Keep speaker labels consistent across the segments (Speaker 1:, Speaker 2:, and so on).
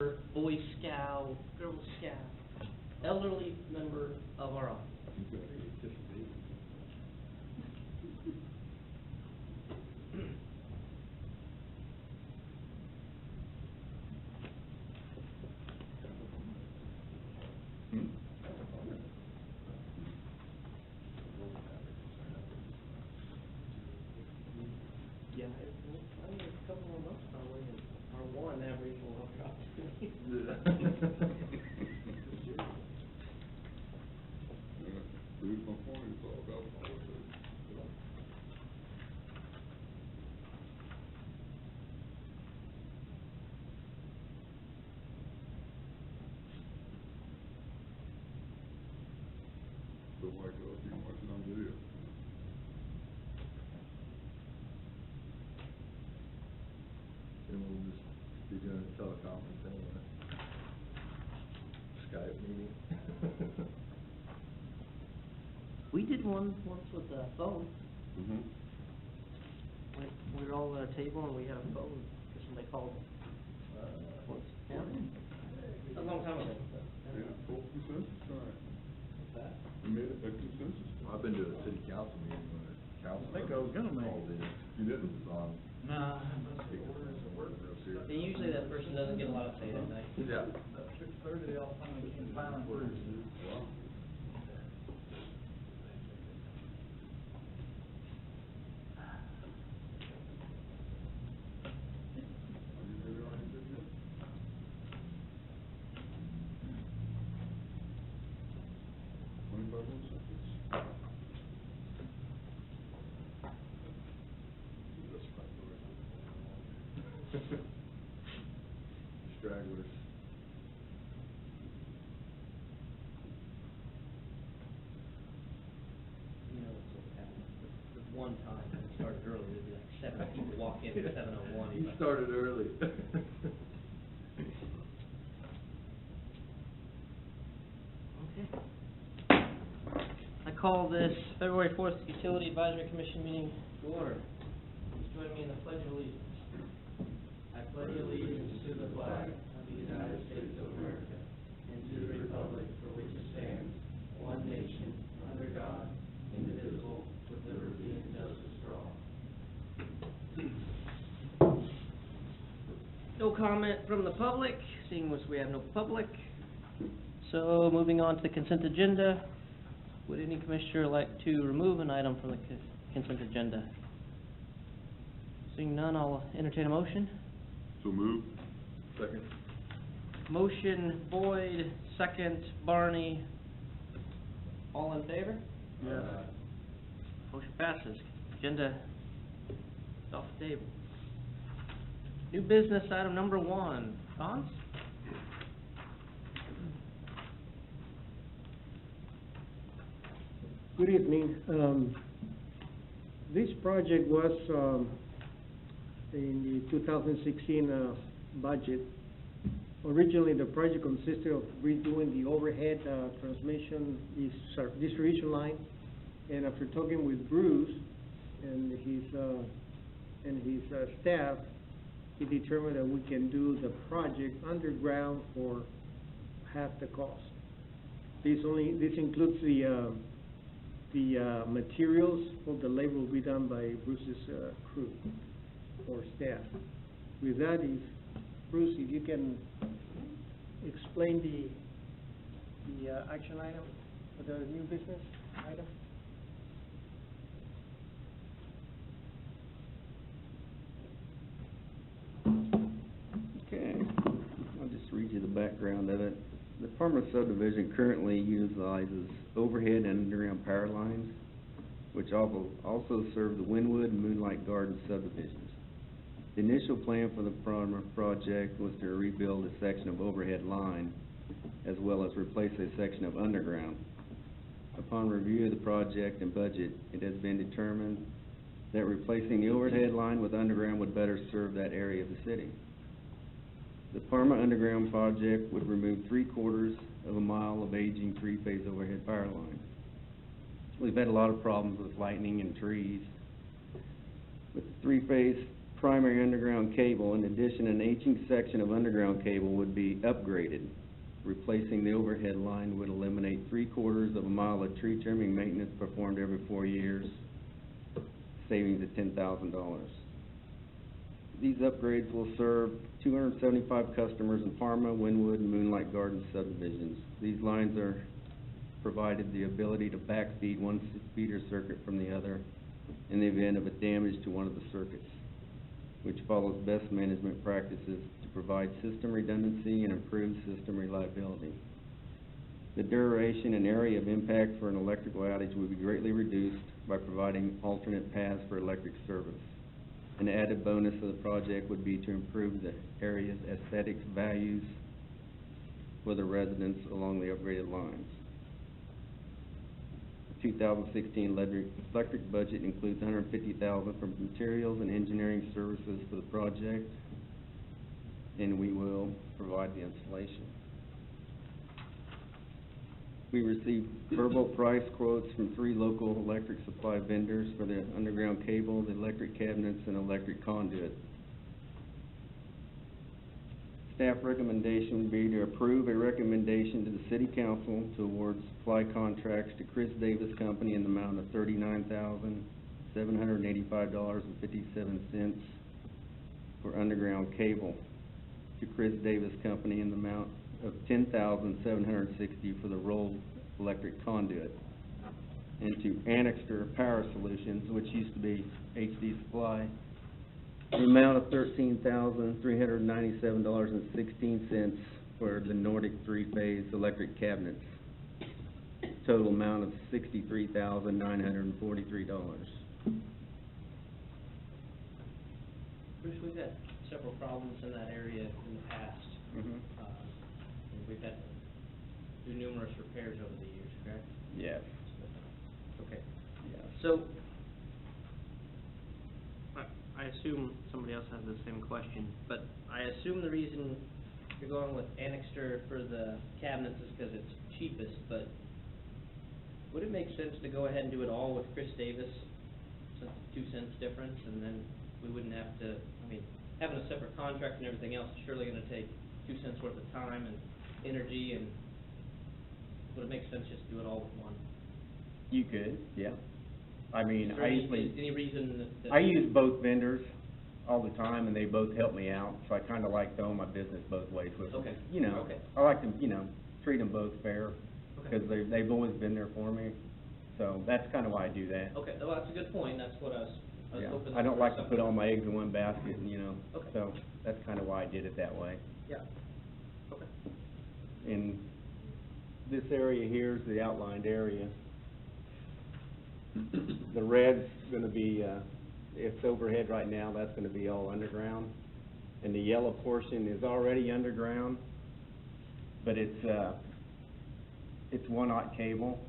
Speaker 1: Boy Scout, Girl Scout, elderly member of our office. Yeah, I mean, a couple of months probably, and our one average will have dropped to me.
Speaker 2: Lose my point, it's all about politics. Look like you watching on video.
Speaker 3: And we'll just be doing a teleconference anyway. Skype meeting.
Speaker 1: We did one once with a phone.
Speaker 2: Mm-hmm.
Speaker 1: We were all at a table and we had a phone, because somebody called, once, yeah. A long time ago.
Speaker 2: Yeah, full consensus, all right.
Speaker 1: What's that?
Speaker 2: We made it a consensus.
Speaker 3: I've been to a city council meeting when the council.
Speaker 4: I think I was gonna make it.
Speaker 3: called in.
Speaker 2: You didn't?
Speaker 3: It was on.
Speaker 4: Nah.
Speaker 3: Real serious.
Speaker 1: And usually that person doesn't get a lot of say that night.
Speaker 3: Yeah.
Speaker 4: 6:30, they all finally came filing through.
Speaker 2: Wow.
Speaker 3: Stragglers.
Speaker 1: You know, it's what happened. The one time when it started early, there'd be like 7 people walk in at 7:01.
Speaker 3: You started early.
Speaker 1: Okay. I call this February 4th Utility Advisory Commission meeting to order. Please join me in the Pledge of Allegiance. I pledge allegiance to the flag of the United States of America and to the republic for which it stands, one nation, under God, indivisible, with liberty and justice for all. No comment from the public, seeing as we have no public. So, moving on to the consent agenda. Would any commissioner like to remove an item from the consent agenda? Seeing none, I'll entertain a motion.
Speaker 2: So move.
Speaker 3: Second.
Speaker 1: Motion Boyd, second Barney. All in favor?
Speaker 4: Yes.
Speaker 1: Motion passes. Agenda is off the table. New business item number 1. Cons?
Speaker 5: Good evening. This project was in the 2016 budget. Originally, the project consisted of redoing the overhead transmission distribution line. And after talking with Bruce and his staff, he determined that we can do the project underground for half the cost. This includes the materials. All the labor will be done by Bruce's crew or staff. With that, Bruce, if you can explain the action item, the new business item.
Speaker 6: Okay, I'll just read you the background of it. The Palmer subdivision currently utilizes overhead and underground power lines, which also serve the Wynwood and Moonlight Garden subdivisions. The initial plan for the Palmer project was to rebuild a section of overhead line, as well as replace a section of underground. Upon review of the project and budget, it has been determined that replacing the overhead line with underground would better serve that area of the city. The Parma Underground project would remove 3/4 of a mile of aging three-phase overhead power line. We've had a lot of problems with lightning and trees. With the three-phase primary underground cable. In addition, an aging section of underground cable would be upgraded. Replacing the overhead line would eliminate 3/4 of a mile of tree trimming maintenance performed every 4 years, savings of $10,000. These upgrades will serve 275 customers in Parma, Wynwood, and Moonlight Gardens subdivisions. These lines are provided the ability to backfeed one feeder circuit from the other in the event of a damage to one of the circuits, which follows best management practices to provide system redundancy and improve system reliability. The duration and area of impact for an electrical outage would be greatly reduced by providing alternate paths for electric service. An added bonus of the project would be to improve the area's aesthetics values for the residents along the upgraded lines. The 2016 electric budget includes $150,000 for materials and engineering services for the project, and we will provide the installation. We received verbal price quotes from 3 local electric supply vendors for the underground cable, the electric cabinets, and electric conduit. Staff recommendation would be to approve a recommendation to the City Council to award supply contracts to Chris Davis Company in the amount of $39,785.57 for underground cable, to Chris Davis Company in the amount of $10,760 for the rolled electric conduit, and to Annixter Power Solutions, which used to be HD Supply, the amount of $13,397.16 for the Nordic 3-phase electric cabinets. Total amount of $63,943.
Speaker 1: Bruce, we've had several problems in that area in the past.
Speaker 6: Mm-hmm.
Speaker 1: And we've had to do numerous repairs over the years, correct?
Speaker 6: Yes.
Speaker 1: Okay.
Speaker 6: Yes.
Speaker 1: So, I assume somebody else has the same question, but I assume the reason you're going with Annixter for the cabinets is because it's cheapest, but would it make sense to go ahead and do it all with Chris Davis, since it's 2 cents difference, and then we wouldn't have to, I mean, having a separate contract and everything else is surely gonna take 2 cents worth of time and energy, and would it make sense just to do it all with one?
Speaker 6: You could, yeah. I mean,
Speaker 1: Is there any reason that?
Speaker 6: I use both vendors all the time, and they both help me out, so I kinda like throwing my business both ways with them.
Speaker 1: Okay.
Speaker 6: You know,
Speaker 1: Okay.
Speaker 6: I like to, treat them both fair,
Speaker 1: Okay.
Speaker 6: because they've always been there for me, so that's kinda why I do that.
Speaker 1: Okay, well, that's a good point, that's what I was
Speaker 6: Yeah.
Speaker 1: hoping.
Speaker 6: I don't
Speaker 1: for
Speaker 6: like to
Speaker 1: something.
Speaker 6: put all my eggs in one basket,
Speaker 1: Okay.
Speaker 6: so that's kinda why I did it that way.
Speaker 1: Yeah, okay.
Speaker 6: And this area here is the outlined area. The red's gonna be, it's overhead right now, that's gonna be all underground. And the yellow portion is already underground, but it's 1/aught cable,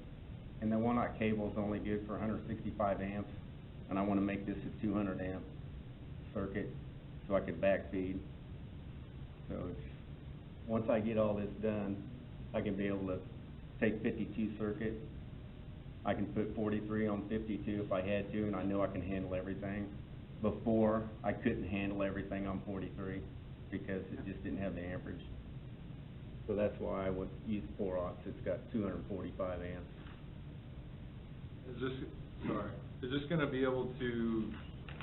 Speaker 6: and the 1/aught cable is only good for 165 amps, and I wanna make this a 200 amp circuit, so I could backfeed. So once I get all this done, I can be able to take 52 circuit. I can put 43 on 52 if I had to, and I know I can handle everything. Before, I couldn't handle everything on 43 because it just didn't have the amperage. So that's why I would use 4/aughts. It's got 245 amps.
Speaker 3: Is this gonna be able to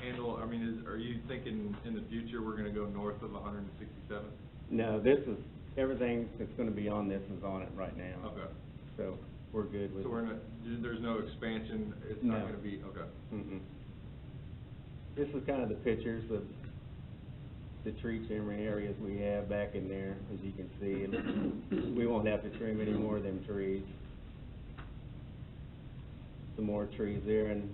Speaker 3: handle, I mean, are you thinking in the future we're gonna go north of 167?
Speaker 6: No, everything that's gonna be on this is on it right now.
Speaker 3: Okay.
Speaker 6: So we're good with it.
Speaker 3: So there's no expansion, it's
Speaker 6: No.
Speaker 3: not gonna be, okay.
Speaker 6: Mm-mm. This is kind of the pictures of the tree trimming areas we have back in there, as you can see. And we won't have to trim any more of them trees. Some more trees there, and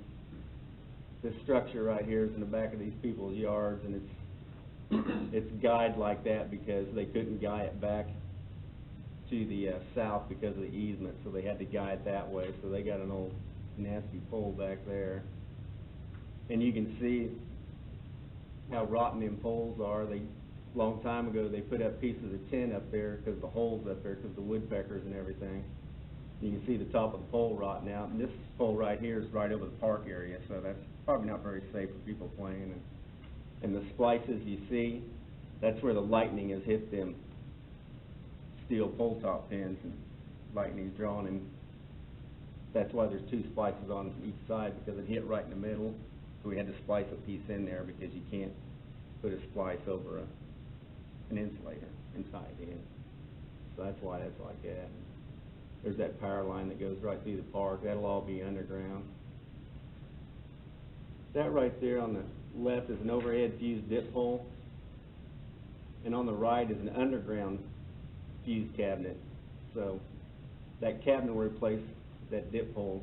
Speaker 6: this structure right here is in the back of these people's yards, and it's guyed like that because they couldn't guy it back to the south because of the easement, so they had to guy it that way. So they got an old nasty pole back there. And you can see how rotten them poles are. Long time ago, they put up pieces of tin up there because the holes up there, because the woodpeckers and everything. You can see the top of the pole rotting out, and this pole right here is right over the park area, so that's probably not very safe for people playing and And the splices you see, that's where the lightning has hit them steel pole top pins, and lightning's drawn, and that's why there's two splices on each side, because it hit right in the middle. So we had to splice a piece in there, because you can't put a splice over an insulator and tie it in. So that's why that's like that. There's that power line that goes right through the park. That'll all be underground. That right there on the left is an overhead fuse dip pole, and on the right is an underground fuse cabinet. So that cabinet will replace that dip pole.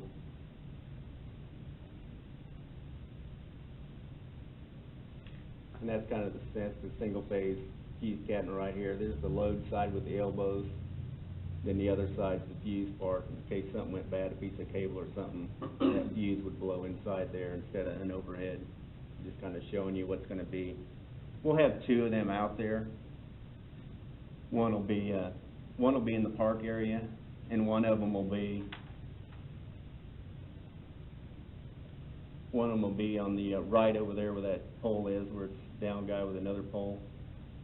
Speaker 6: And that's kind of the single phase fuse cabinet right here. There's the load side with the elbows. Then the other side's the fuse part, in case something went bad, a piece of cable or something, that fuse would blow inside there instead of an overhead. Just kind of showing you what's gonna be. We'll have two of them out there. One will be in the park area, and one of them will be on the right over there where that pole is, where it's down guy with another pole.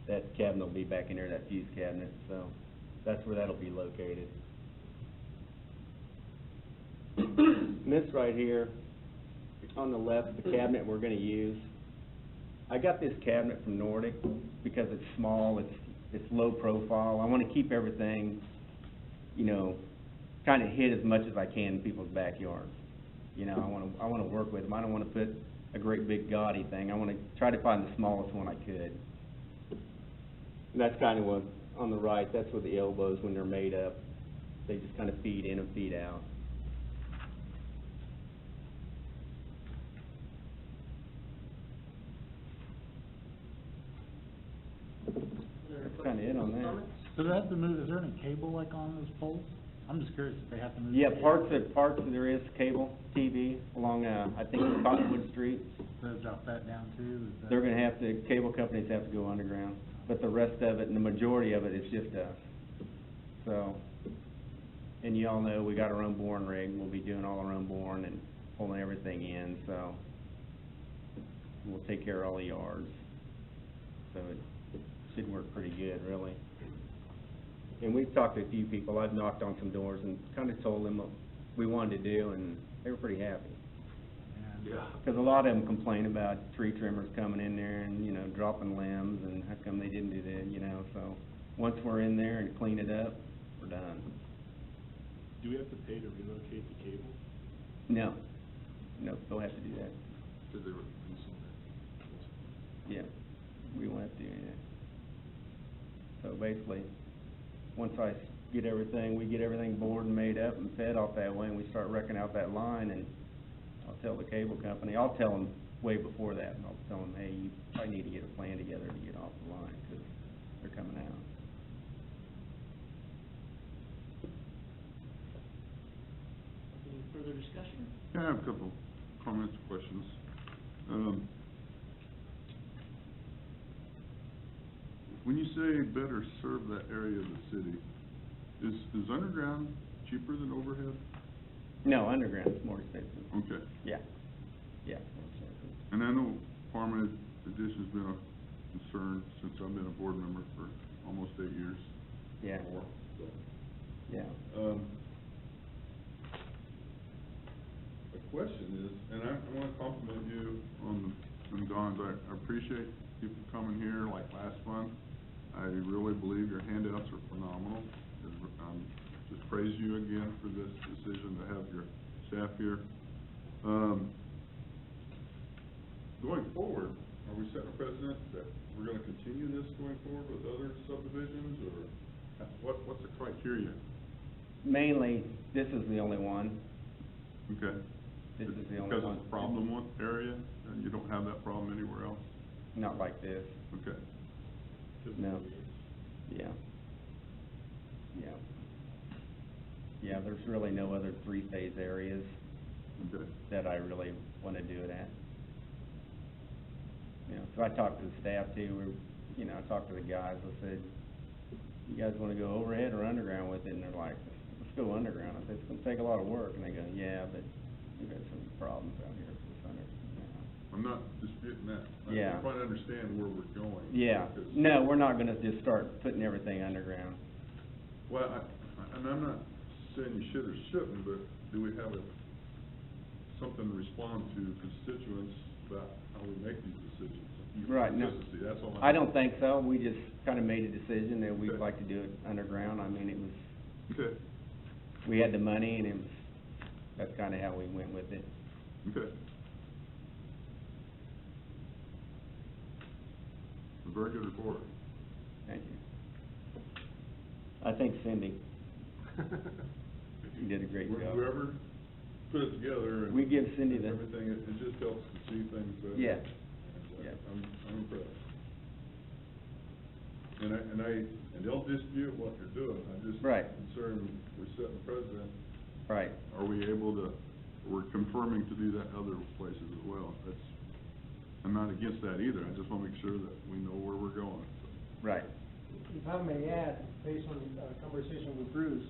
Speaker 6: That cabinet will be back in there, that fuse cabinet, so that's where that'll be located. And this right here, on the left, the cabinet we're gonna use. I got this cabinet from Nordic because it's small, it's low profile. I wanna keep everything, you know, kinda hid as much as I can in people's backyards. You know, I wanna work with them. I don't wanna put a great big gaudy thing. I wanna try to find the smallest one I could. And that's kinda what, on the right, that's where the elbows, when they're made up, they just kinda feed in and feed out. That's kinda it on that.
Speaker 1: Comments?
Speaker 4: So do they have to move, is there any cable like on those poles? I'm just curious if they have to move.
Speaker 6: Yeah,
Speaker 4: the
Speaker 6: parts
Speaker 4: cable.
Speaker 6: of there is cable TV along, I think it's Cottonwood Street.
Speaker 4: So drop that down too, is that?
Speaker 6: They're gonna have to, cable companies have to go underground, but the rest of it, and the majority of it, is just us. So, and you all know, we got our own boring rig. We'll be doing all our own boring and pulling everything in, so we'll take care of all the yards. So it should work pretty good, really. And we've talked to a few people. I've knocked on some doors and kinda told them what we wanted to do, and they were pretty happy.
Speaker 3: Yeah.
Speaker 6: Because a lot of them complain about tree trimmers coming in there and, you know, dropping limbs, and how come they didn't do that, you know, so once we're in there and clean it up, we're done.
Speaker 7: Do we have to pay to relocate the cable?
Speaker 6: No, they'll have to do that.
Speaker 3: Cause they were leasing it.
Speaker 6: Yeah, we won't have to do anything. So basically, once I get everything, we get everything bored and made up and fed off that way, and we start wrecking out that line, and I'll tell the cable company, I'll tell them way before that, and I'll tell them, hey, you probably need to get a plan together to get off the line, because they're coming out.
Speaker 1: Any further discussion?
Speaker 2: Yeah, I have a couple comments, questions. When you say better serve that area of the city, is underground cheaper than overhead?
Speaker 6: No, underground's more expensive.
Speaker 2: Okay.
Speaker 6: Yeah, more expensive.
Speaker 2: And I know farm addition's been a concern since I've been a board member for almost 8 years.
Speaker 6: Yeah,
Speaker 2: More, so.
Speaker 6: yeah.
Speaker 2: The question is, and I wanna compliment you on Don's, I appreciate people coming here like last month. I really believe your handouts are phenomenal. Just praise you again for this decision to have your staff here. Going forward, are we setting a precedent that we're gonna continue this going forward with other subdivisions, or what's the criteria?
Speaker 6: Mainly, this is the only one.
Speaker 2: Okay.
Speaker 6: This is the only
Speaker 2: Because
Speaker 6: one.
Speaker 2: it's a problem one area, and you don't have that problem anywhere else?
Speaker 6: Not like this.
Speaker 2: Okay.
Speaker 6: No. Yeah. Yeah, there's really no other three-phase areas
Speaker 2: Okay.
Speaker 6: that I really wanna do it at. You know, so I talked to the staff too, I talked to the guys, I said, you guys wanna go overhead or underground with it? And they're like, let's go underground. I said, it's gonna take a lot of work, and they go, yeah, but we've had some problems out here with this
Speaker 2: I'm not disputing that.
Speaker 6: Yeah.
Speaker 2: I'm trying to understand where we're going.
Speaker 6: Yeah,
Speaker 2: because-
Speaker 6: no, we're not gonna just start putting everything underground.
Speaker 2: Well, and I'm not saying you should or shouldn't, but do we have something to respond to constituents about how we make these decisions?
Speaker 6: Right, no.
Speaker 2: Consistency, that's all.
Speaker 6: I don't think so, we just kinda made a decision that we'd like to do it underground, I mean, it was,
Speaker 2: Okay,
Speaker 6: we had the money and it was, that's kinda how we went with it.
Speaker 2: okay. A very good report.
Speaker 6: Thank you. I think Cindy, you did a great job.
Speaker 2: Whoever put it together and.
Speaker 6: We give Cindy the-
Speaker 2: Everything, it just helps to see things better.
Speaker 6: Yeah.
Speaker 2: And,
Speaker 6: Yeah.
Speaker 2: I'm impressed. And don't dispute what you're doing, I'm just.
Speaker 6: Right.
Speaker 2: Concerned, we're setting precedent,
Speaker 6: Right,
Speaker 2: are we able to, we're confirming to do that other places as well, that's, I'm not against that either, I just wanna make sure that we know where we're going.
Speaker 6: right,
Speaker 5: If I may add, based on conversation with Bruce,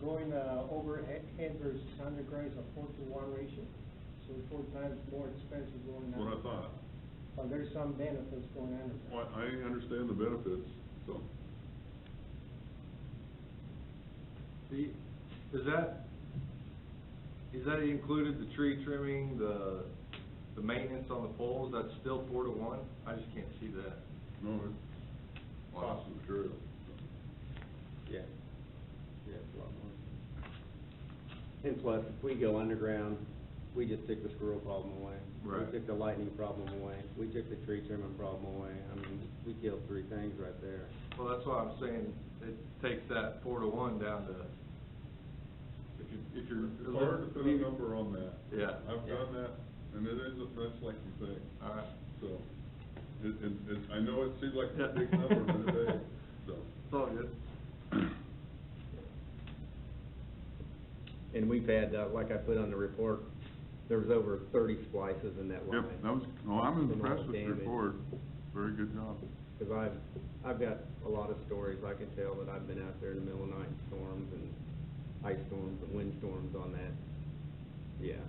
Speaker 5: going overhead versus underground is a 4-to-1 ratio, so 4 times more expensive going
Speaker 2: That's what I
Speaker 5: underground.
Speaker 2: thought.
Speaker 5: But there's some benefits going underground.
Speaker 2: Well, I understand the benefits, so.
Speaker 3: Is that included, the tree trimming, the maintenance on the poles, that's still 4 to 1? I just can't see that.
Speaker 2: No, it's cost of material.
Speaker 6: yeah. Yeah, it's a lot more. And plus, if we go underground, we just took the squirrel problem away.
Speaker 3: Right.
Speaker 6: We took the lightning problem away, we took the tree trimming problem away, I mean, we killed 3 things right there.
Speaker 3: Well, that's why I'm saying, it takes that 4 to 1 down to, if you're.
Speaker 2: It's hard to put a number on that.
Speaker 3: Yeah.
Speaker 2: I've done that, and it is, that's like you think.
Speaker 3: All right.
Speaker 2: So, I know it seems like
Speaker 3: Yeah.
Speaker 2: a big number, but it ain't, so.
Speaker 3: It's all good.
Speaker 6: And we've had, like I put on the report, there was over 30 splices in that line.
Speaker 2: Yep, that was, well, I'm
Speaker 6: From all
Speaker 2: impressed
Speaker 6: the
Speaker 2: with your
Speaker 6: damage.
Speaker 2: report, very good job.
Speaker 6: Cause I've got a lot of stories, I can tell that I've been out there in the middle of the night, storms and ice storms and wind storms on that. Yeah,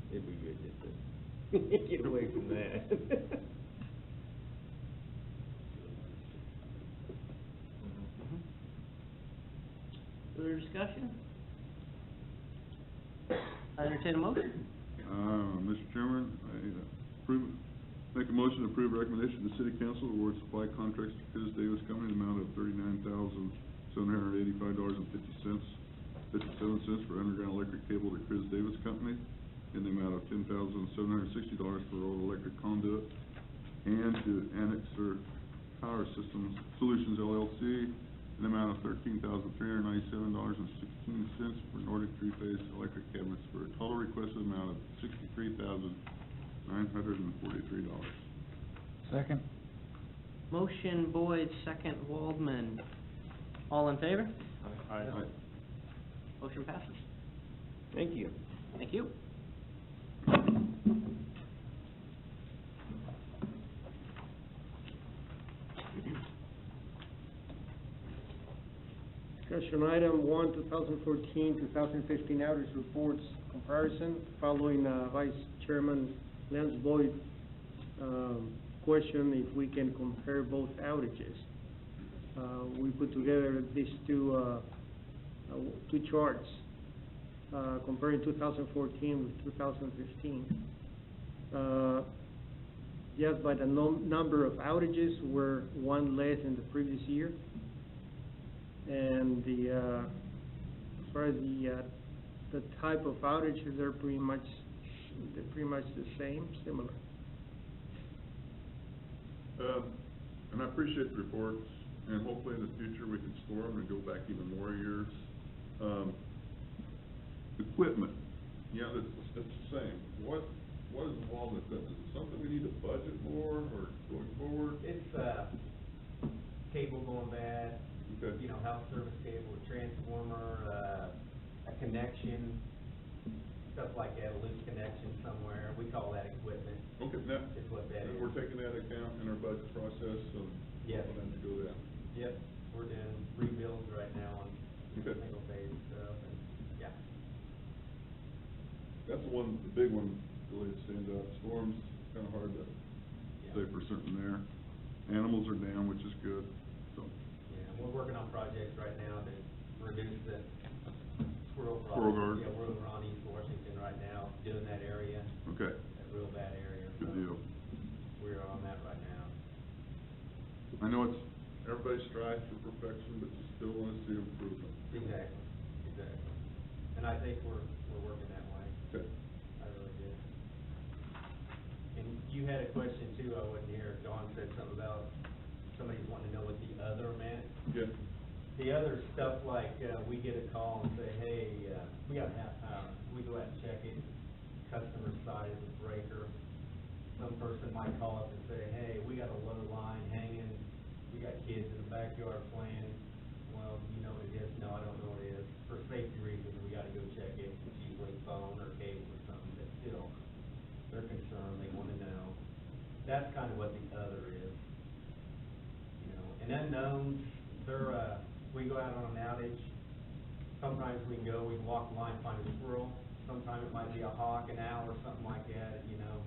Speaker 6: it'd be good just to get away from that.
Speaker 1: Further discussion? I entertain a motion.
Speaker 2: Mr. Chairman, make a motion to approve recommendation of the city council to award supply contracts to Chris Davis Company in the amount of $39,785.57 for underground electric cable to Chris Davis Company, in the amount of $10,760 for road electric conduit, and to Annexer Power Systems Solutions LLC in the amount of $13,397.16 for Nordic three-phase electric cabinets, for a total requested amount of $63,943.
Speaker 4: Second?
Speaker 1: Motion Boyd, second Waldman. All in favor?
Speaker 2: Aye.
Speaker 1: Motion passes.
Speaker 6: Thank you.
Speaker 1: Thank you.
Speaker 5: Discussion item 1, 2014-2015 outage reports comparison, following Vice Chairman Lance Boyd question if we can compare both outages. We put together these two charts, comparing 2014 with 2015. Just by the number of outages, we're one less than the previous year. And as far as the type of outages, they're pretty much the same, similar.
Speaker 2: And I appreciate the reports, and hopefully in the future we can store them and go back even more years. Equipment, yeah, it's the same. What is involved in equipment? Is it something we need to budget more, or going forward?
Speaker 8: It's, cable going bad,
Speaker 2: Okay.
Speaker 8: you know, house service cable, a transformer, a connection, stuff like that, a loose connection somewhere, we call that equipment.
Speaker 2: Okay, now,
Speaker 8: Is what that
Speaker 2: and
Speaker 8: is.
Speaker 2: we're taking that account in our budget process, so.
Speaker 8: Yes.
Speaker 2: We're going to go down.
Speaker 8: Yep, we're doing rebuilds right now on
Speaker 2: Okay.
Speaker 8: single phase stuff, and, yeah.
Speaker 2: That's the one, the big one really stand out. Storms, it's kinda hard to
Speaker 8: Yeah.
Speaker 2: say for certain there. Animals are down, which is good, so.
Speaker 8: Yeah, and we're working on projects right now to reduce the squirrel
Speaker 2: Squirrel
Speaker 8: problem.
Speaker 2: guard.
Speaker 8: Yeah, we're over on East Washington right now, doing that area,
Speaker 2: Okay,
Speaker 8: that real bad area.
Speaker 2: good
Speaker 8: So
Speaker 2: deal.
Speaker 8: We're on that right now.
Speaker 2: I know it's, everybody strives for perfection, but you still wanna see improvement.
Speaker 8: Exactly, exactly. And I think we're working that way.
Speaker 2: Okay.
Speaker 8: I really did. And you had a question too, I wasn't here, Dawn said something about somebody's wanting to know what the other meant.
Speaker 2: Yeah.
Speaker 8: The other stuff like, we get a call and say, hey, we got half power, we go out and check it, customer side is a breaker. Some person might call up and say, hey, we got a low line hanging, we got kids in the backyard playing. Well, you know what it is? No, I don't know what it is. For safety reasons, we gotta go check it, it's usually phone or cable or something, but still, they're concerned, they wanna know. That's kind of what the other is. You know, and unknowns, they're, we go out on an outage, sometimes we can go, we can walk the line, find a squirrel, sometimes it might be a hawk, an owl, or something like that, you know.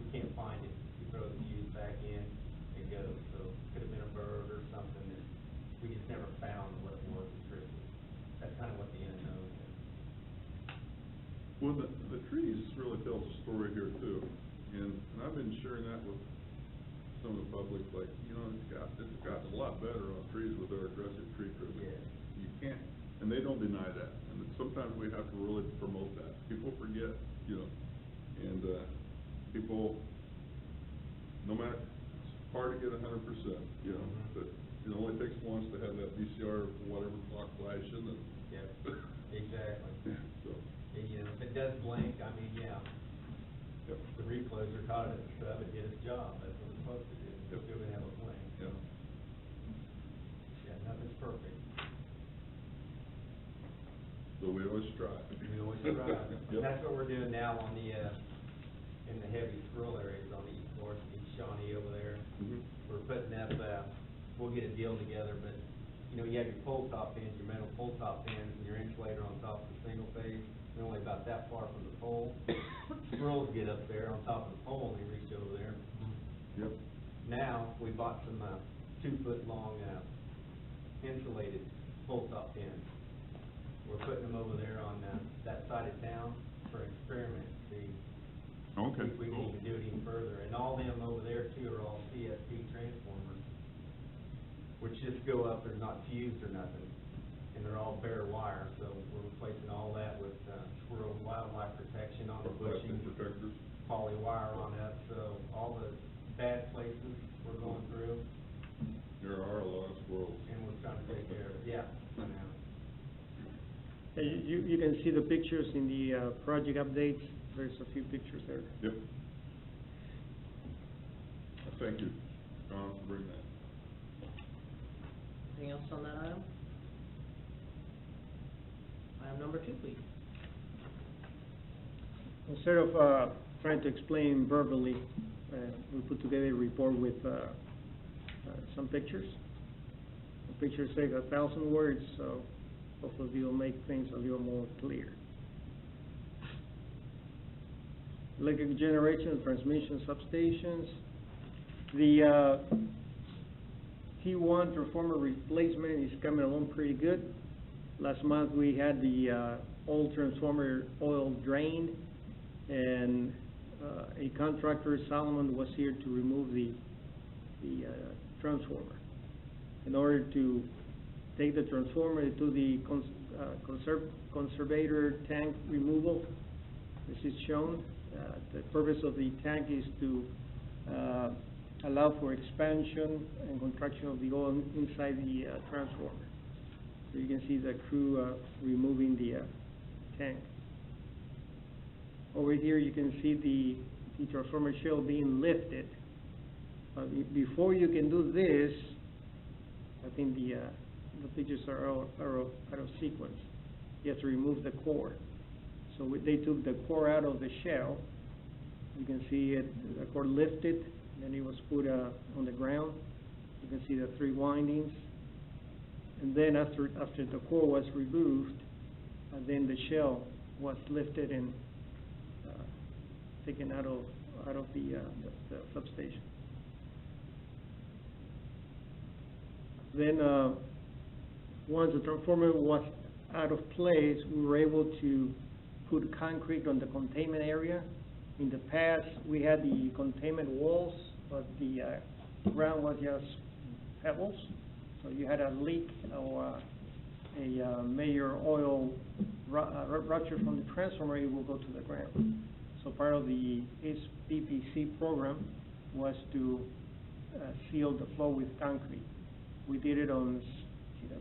Speaker 8: We can't find it, we throw the fuse back in, it goes, so could have been a bird or something that we just never found what it was and tripped it. That's kind of what the unknown is.
Speaker 2: Well, the trees really tells a story here too, and I've been sharing that with some of the public, like, you know, it's gotten a lot better on trees with our aggressive tree trimming.
Speaker 8: Yeah.
Speaker 2: You can't, and they don't deny that, and sometimes we have to really promote that. People forget, you know, and, people, no matter, it's hard to get 100%, you know, but it only takes once to have that VCR or whatever clock flashing and.
Speaker 8: Yep, exactly.
Speaker 2: So,
Speaker 8: And, you know, if it does blink, I mean, yeah,
Speaker 2: yep,
Speaker 8: the recloser caught it, so it did its job, that's what it's supposed to do, it's still gonna have a blink, so.
Speaker 2: yep.
Speaker 8: Yeah, nothing's perfect,
Speaker 2: So we always strive.
Speaker 8: we always try.
Speaker 2: Yep.
Speaker 8: That's what we're doing now on the, in the heavy squirrel areas on the East Forest, East Shawnee over there.
Speaker 2: Mhm.
Speaker 8: We're putting up, we'll get a deal together, but, you know, you have your pole top pins, your metal pole top pins, and your insulator on top of the single phase, they're only about that far from the pole. Squirrels get up there on top of the pole, and they reach over there.
Speaker 2: Yep.
Speaker 8: Now, we bought some, 2-foot long, insulated pole top pins. We're putting them over there on, that side of town for experiment, see.
Speaker 2: Okay,
Speaker 8: If we can
Speaker 2: cool.
Speaker 8: even do it even further, and all them over there too are all CSP transformers, which just go up, they're not fused or nothing, and they're all bare wire, so we're replacing all that with, squirrel wildlife protection on the bushing,
Speaker 2: Plastic protectors.
Speaker 8: poly wire on up, so all the bad places we're going through,
Speaker 2: There are a lot of squirrels.
Speaker 8: and we're trying to take care of it, yeah, I know.
Speaker 5: You can see the pictures in the, project updates, there's a few pictures there.
Speaker 2: Yep. Thank you, Don, for bringing that.
Speaker 1: Anything else on that item? Item number 2, please.
Speaker 5: Instead of, trying to explain verbally, we put together a report with, some pictures. The pictures say 1,000 words, so hopefully it'll make things a little more clear. Electric generation, transmission substations. The, T1 transformer replacement is coming along pretty good. Last month, we had the, old transformer oil drained, and, a contractor, Solomon, was here to remove the transformer. In order to take the transformer to the conservator tank removal, this is shown. The purpose of the tank is to allow for expansion and contraction of the oil inside the transformer. So you can see the crew removing the tank. Over here you can see the transformer shell being lifted. Before you can do this, I think the pictures are out of sequence. You have to remove the core. So they took the core out of the shell. You can see it, the core lifted, then it was put on the ground. You can see the 3 windings. And then after the core was removed, then the shell was lifted and taken out of the substation. Then, once the transformer was out of place, we were able to put concrete on the containment area. In the past, we had the containment walls, but the ground was just pebbles. So you had a leak or a major oil rupture from the transformer, it will go to the ground. So part of the SPPC program was to seal the flow with concrete. We did it on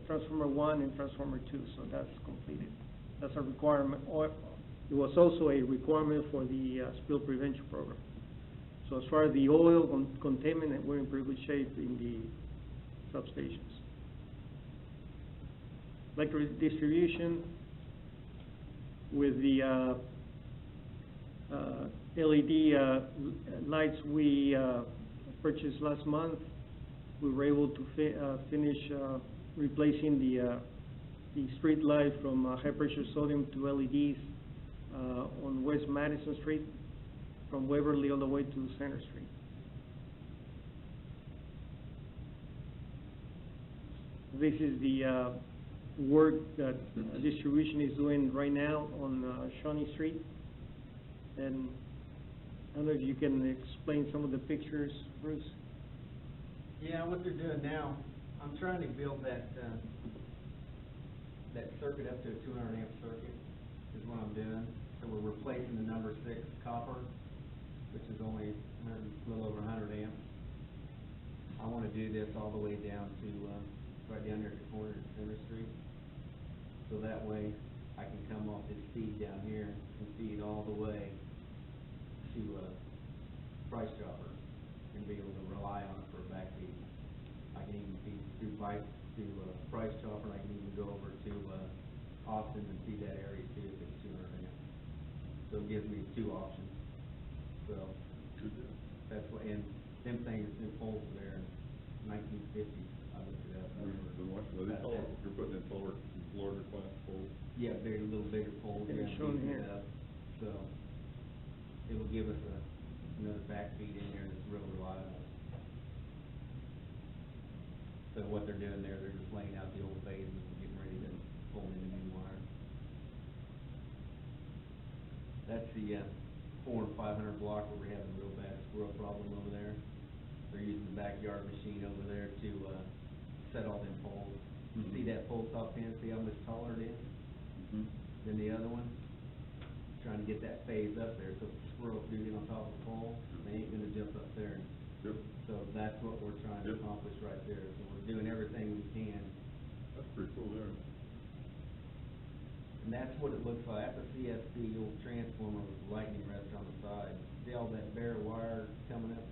Speaker 5: transformer 1 and transformer 2, so that's completed. That's a requirement, or it was also a requirement for the spill prevention program. So as far as the oil containment, we're in pretty good shape in the substations. Electric distribution, with the LED lights we purchased last month, we were able to finish replacing the street light from high pressure sodium to LEDs on West Madison Street, from Waverly all the way to Center Street. This is the work that distribution is doing right now on Shawnee Street. And I don't know if you can explain some of the pictures, Bruce?
Speaker 8: Yeah, what they're doing now, I'm trying to build that circuit up to a 200 amp circuit, is what I'm doing. So we're replacing the number 6 copper, which is only a little over 100 amps. I want to do this all the way down to, right down there at the corner of Center Street. So that way, I can come off this feed down here and feed all the way to Price Chopper and be able to rely on it for a backfeed. I can even feed through pipe to Price Chopper, and I can even go over to Austin and feed that area too if it's 200 amps. So it gives me 2 options. So that's what, and them things, them poles were there in 1950. I looked it up.
Speaker 2: You're putting in Florida class poles?
Speaker 8: Yeah, very little bigger poles.
Speaker 5: And it's shown here.
Speaker 8: So it'll give us another backfeed in there that's real reliable. So what they're doing there, they're just laying out the old bases and getting ready to pull in the new wire. That's the 400 and 500 block where we're having a real bad squirrel problem over there. They're using the backyard machine over there to set all them poles. You see that pole top pin, see how much taller it is than the other one? Trying to get that phased up there so if the squirrels do get on top of the pole, they ain't gonna jump up there.
Speaker 2: Yep.
Speaker 8: So that's what we're trying to accomplish right there. So we're doing everything we can.
Speaker 2: That's pretty cool there.
Speaker 8: And that's what it looks like. That's a CSP old transformer with a lightning arrestor on the side. See all that bare wire coming up?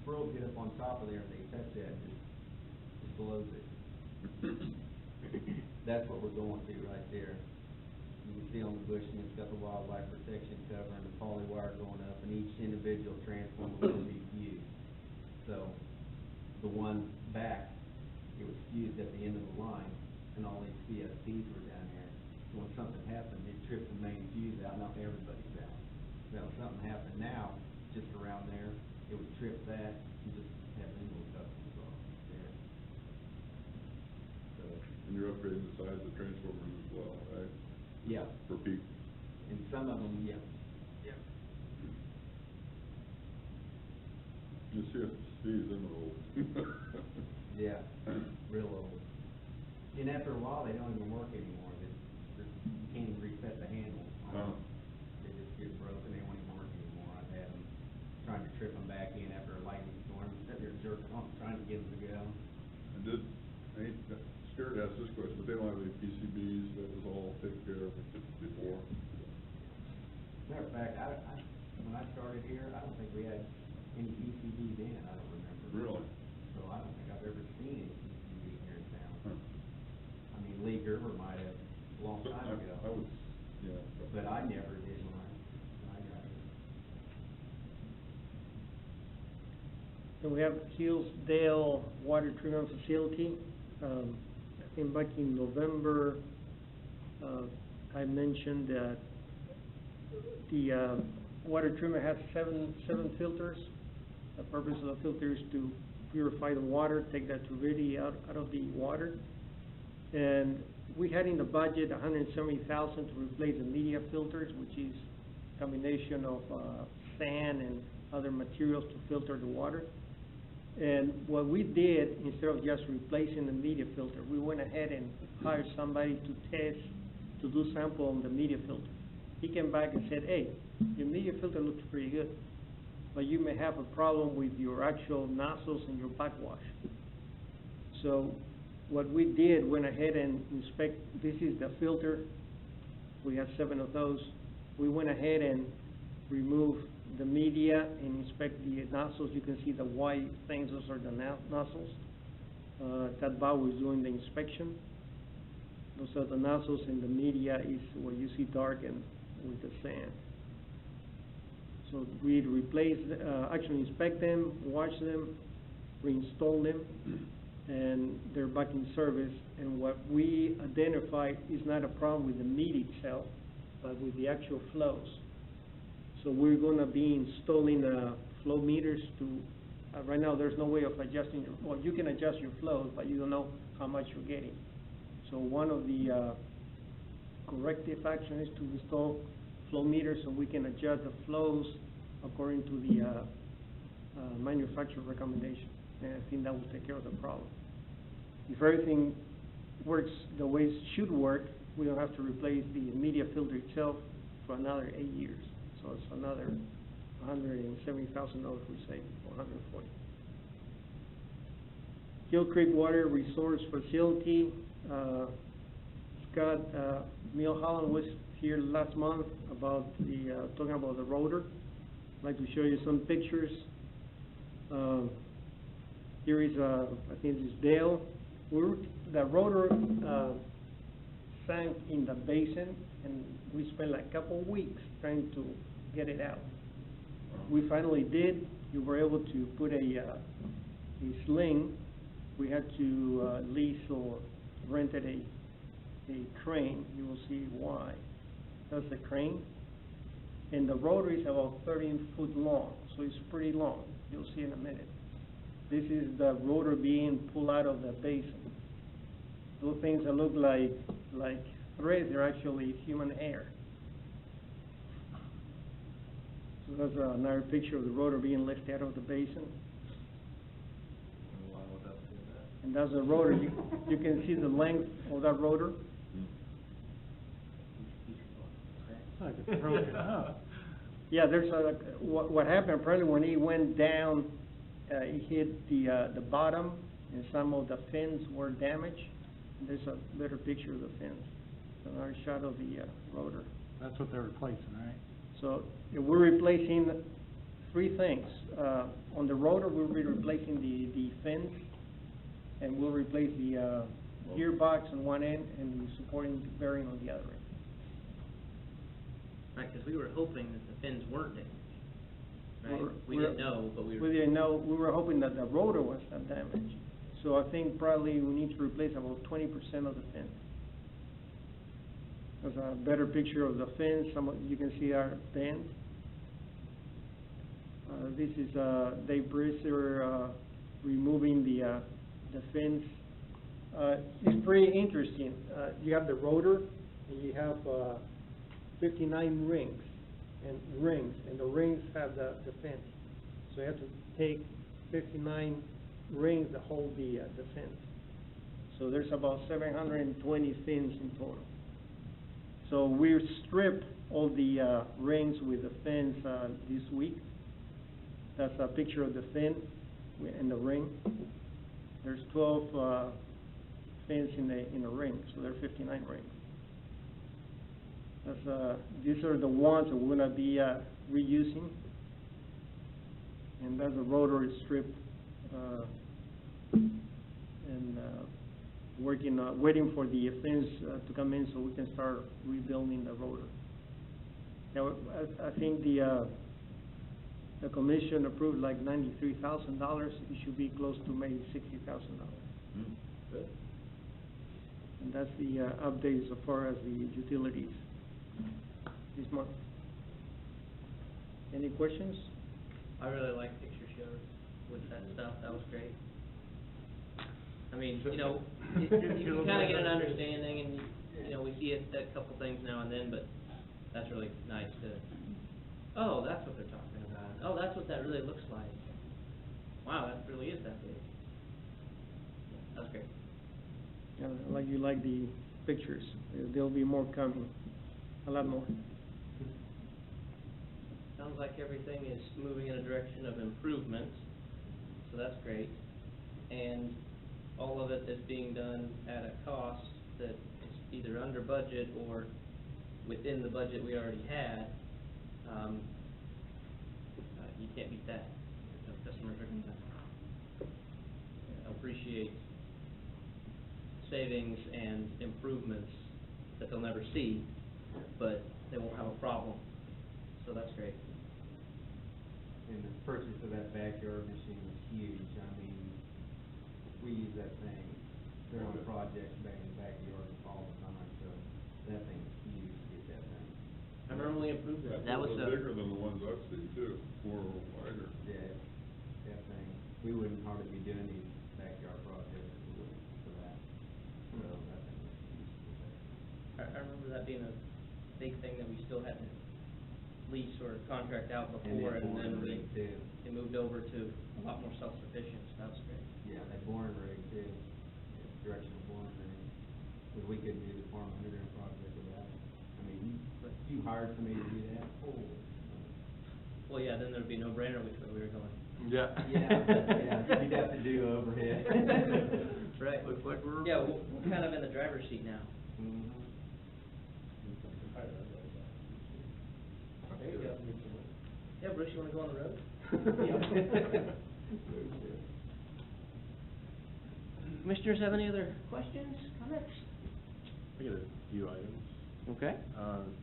Speaker 8: Squirrels get up on top of there and they touch that and it blows it. That's what we're going through right there. You can see on the bushing, it's got the wildlife protection cover and the poly wire going up, and each individual transformer will be fused. So the one back, it was fused at the end of the line, and all these CSPs were down here. So when something happened, it tripped the main fuse out, not everybody's out. So if something happened now, just around there, it would trip that and just have them little customers off there. So,
Speaker 2: And you're upgrading the size of transformers as well, right?
Speaker 8: yeah.
Speaker 2: For peak.
Speaker 8: And some of them, yeah. Yeah.
Speaker 2: The CSP is in the old.
Speaker 8: Yeah, real old. And after a while, they don't even work anymore. You can't even reset the handle.
Speaker 2: Oh.
Speaker 8: They just get broken, they won't even work anymore. I've had them trying to trip them back in after a lightning storm, sitting there jerking off, trying to get them to go.
Speaker 2: I ain't scared to ask this question, but they don't have any PCBs, that was all taken care of before?
Speaker 8: Matter of fact, when I started here, I don't think we had any PCBs in, I don't remember.
Speaker 2: Really?
Speaker 8: So I don't think I've ever seen any PCB here in town.
Speaker 2: Huh.
Speaker 8: I mean, Lee Gerber might have a long
Speaker 2: So
Speaker 8: time ago.
Speaker 2: I would, yeah.
Speaker 8: But I never did when I got here.
Speaker 5: And we have Hillsdale Water Treatment Facility. I think back in November, I mentioned that the water treatment has seven filters. The purpose of the filter is to purify the water, take that turbidity out of the water. And we had in the budget $170,000 to replace the media filters, which is a combination of sand and other materials to filter the water. And what we did, instead of just replacing the media filter, we went ahead and hired somebody to test, to do sample on the media filter. He came back and said, hey, your media filter looks pretty good, but you may have a problem with your actual nozzles and your backwash. So what we did, went ahead and inspect, this is the filter. We have 7 of those. We went ahead and removed the media and inspect the nozzles. You can see the white things, those are the nozzles. That bow was doing the inspection. Those are the nozzles, and the media is where you see dark and with the sand. So we replace, actually inspect them, wash them, reinstall them, and they're back in service. And what we identified is not a problem with the media itself, but with the actual flows. So we're gonna be installing flow meters to, right now there's no way of adjusting your, well, you can adjust your flows, but you don't know how much you're getting. So one of the corrective action is to install flow meters so we can adjust the flows according to the manufacturer recommendation. And I think that will take care of the problem. If everything works the way it should work, we don't have to replace the media filter itself for another 8 years. So it's another $170,000 we save, or $140,000. Hill Creek Water Resource Facility. Scott Milholland was here last month about the talking about the rotor. I'd like to show you some pictures. Here is I think this is Dale. The rotor sank in the basin, and we spent like a couple of weeks trying to get it out. We finally did. We were able to put a sling. We had to lease or rented a crane. You will see why. That's the crane. And the rotor is about 13 foot long, so it's pretty long. You'll see in a minute. This is the rotor being pulled out of the basin. Those things that look like threads are actually human hair. So that's another picture of the rotor being lifted out of the basin. And that's the rotor. You can see the length of that rotor.
Speaker 4: It's like it's broken up.
Speaker 5: Yeah, there's what happened apparently when he went down, he hit the bottom, and some of the fins were damaged. There's a better picture of the fins. Another shot of the rotor.
Speaker 4: That's what they're replacing, right?
Speaker 5: So we're replacing 3 things. On the rotor, we'll be replacing the fins, and we'll replace the gearbox on one end and the supporting bearing on the other end.
Speaker 1: Right, because we were hoping that the fins weren't damaged, right? We
Speaker 5: We're-
Speaker 1: didn't know, but we
Speaker 5: We didn't know. We were hoping that the rotor was not damaged. So I think probably we need to replace about 20% of the fins. There's a better picture of the fins. You can see our bend. This is Dave Brisser removing the fins. It's pretty interesting. You have the rotor, and you have 59 rings, and the rings have the fins. So you have to take 59 rings that hold the fins. So there's about 720 fins in total. So we stripped all the rings with the fins this week. That's a picture of the fin and the ring. There's 12 fins in the ring, so there are 59 rings. That's, these are the ones that we're going to be reusing. And that's the rotor is stripped and waiting for the fins to come in so we can start rebuilding the rotor. Now, I think the commission approved like $93,000. It should be close to maybe $60,000.
Speaker 3: Good.
Speaker 5: And that's the update as far as the utilities this month. Any questions?
Speaker 1: I really like picture shows with that stuff, that was great. I mean, you know, you can kinda get an understanding and, you know, we see it, a couple things now and then, but that's really nice to, oh, that's what they're talking about. Oh, that's what that really looks like. Wow, that really is that big. That was great.
Speaker 5: Like you like the pictures, there'll be more coming, a lot more.
Speaker 1: Sounds like everything is moving in a direction of improvement, so that's great. And all of it is being done at a cost that is either under budget or within the budget we already had. You can't beat that. You know, customers are gonna appreciate savings and improvements that they'll never see, but they won't have a problem. So that's great.
Speaker 8: And the purchase of that backyard machine was huge. I mean, we use that thing, they're on projects back in the backyard all the time, so that thing is huge to get that thing.
Speaker 1: I remember when we approved it. That was
Speaker 2: bigger than the ones I've seen too, more wider.
Speaker 8: Yeah, that thing, we wouldn't hardly be doing these backyard projects if it wasn't for that. So that thing was huge.
Speaker 1: I remember that being a big thing that we still had to lease or contract out before, and then it moved over to a lot more self-sufficient, so that was great.
Speaker 8: Yeah, that boring rig too, directional boring rig, because we couldn't do the farm underground project without it. I mean, if you hired somebody to do that,
Speaker 1: Well, yeah, then there'd be no brainer which way we were going.
Speaker 3: Yeah.
Speaker 8: yeah, you'd have to do overhead.
Speaker 1: Right.
Speaker 3: Looks like we're.
Speaker 1: Yeah, we're kind of in the driver's seat now.
Speaker 8: Mhm.
Speaker 1: There you go. Yeah, Bruce, you wanna go on the road? Commissioners have any other questions, comments?
Speaker 7: I got a few items.
Speaker 1: Okay.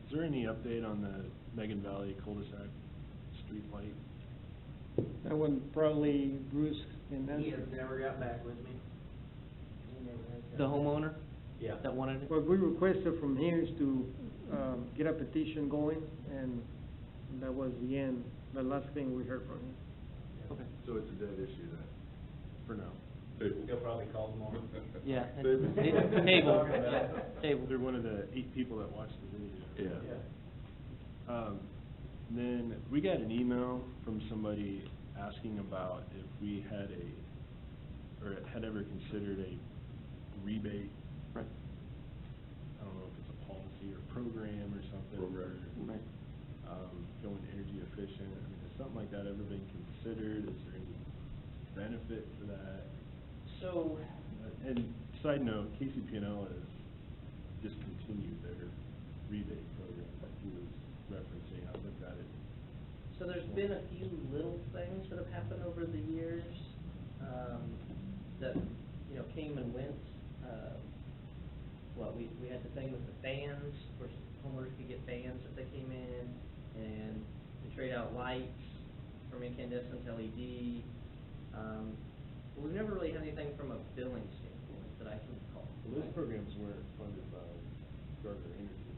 Speaker 7: Is there any update on the Megan Valley cul-de-sac street light?
Speaker 5: That one probably Bruce can answer.
Speaker 8: He has never got back with me.
Speaker 1: The homeowner?
Speaker 8: Yeah.
Speaker 1: That wanted it?
Speaker 5: What we requested from him is to, get a petition going, and that was the end, the last thing we heard from him.
Speaker 1: Okay.
Speaker 3: So it's a dead issue then?
Speaker 7: For now.
Speaker 8: He'll probably call tomorrow.
Speaker 1: Yeah.
Speaker 3: Table.
Speaker 1: Table, yeah, table.
Speaker 7: They're one of the 8 people that watched the video.
Speaker 3: Yeah.
Speaker 7: Then we got an email from somebody asking about if we had had ever considered a rebate.
Speaker 1: Right.
Speaker 7: I don't know if it's a policy or program or something.
Speaker 1: Right.
Speaker 7: Going energy efficient. I mean, has something like that ever been considered? Is there any benefit for that?
Speaker 1: So,
Speaker 7: And side note, KCP&L has discontinued their rebate program that he was referencing. I looked at it.
Speaker 1: so there's been a few little things that have happened over the years, that, you know, came and went. We had the thing with the fans, where homeowners could get fans if they came in, and we trade out lights from incandescent to LED. But we've never really had anything from a billing standpoint that I can recall.
Speaker 7: Well, those programs weren't funded by Gardner Energy,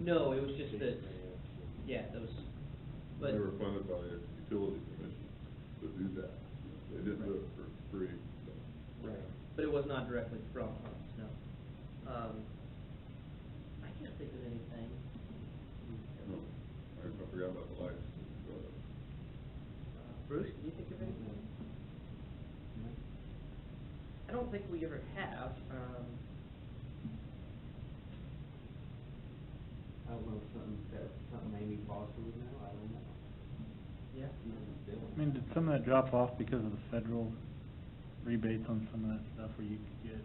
Speaker 7: though.
Speaker 1: No, it was just
Speaker 7: state
Speaker 1: that,
Speaker 7: grants and-
Speaker 1: yeah, those, but.
Speaker 2: They were funded by the utility commission to do that. They didn't do it for free, so.
Speaker 1: Right. But it was not directly from us, no. I can't think of anything.
Speaker 2: No, I forgot about the lights.
Speaker 1: Bruce, can you think of anything? I don't think we ever have,
Speaker 8: I don't know if something maybe possibly now, I don't know.
Speaker 1: yeah.
Speaker 4: I mean, did some of that drop off because of the federal rebates on some of that stuff where you could get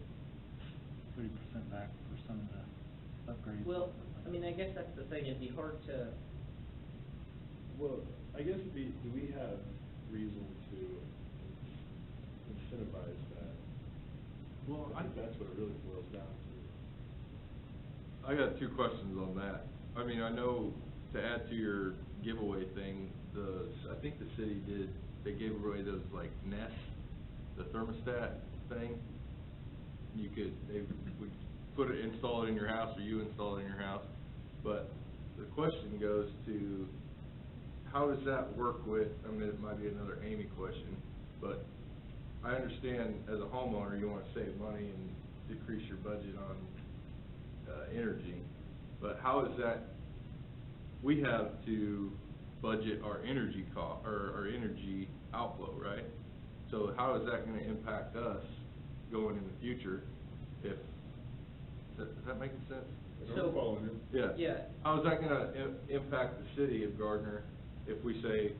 Speaker 4: 30% back for some of the upgrades?
Speaker 1: Well, I mean, I guess that's the thing, it'd be hard to,
Speaker 7: Well, I guess do we have reason to incentivize that?
Speaker 3: Well,
Speaker 7: I think that's what it really boils down to.
Speaker 3: I got 2 questions on that. I mean, I know to add to your giveaway thing, I think the city they gave away those like Nest, the thermostat thing. They would install it in your house, or you install it in your house. But the question goes to, how does that work with, I mean, it might be another Amy question, but I understand as a homeowner, you wanna save money and decrease your budget on, energy, but how is that, we have to budget our energy or our energy outflow, right? So how is that gonna impact us going in the future if, is that making sense?
Speaker 2: I'm following you.
Speaker 3: Yeah.
Speaker 1: Yeah.
Speaker 3: How is that gonna impact the city of Gardner if we say,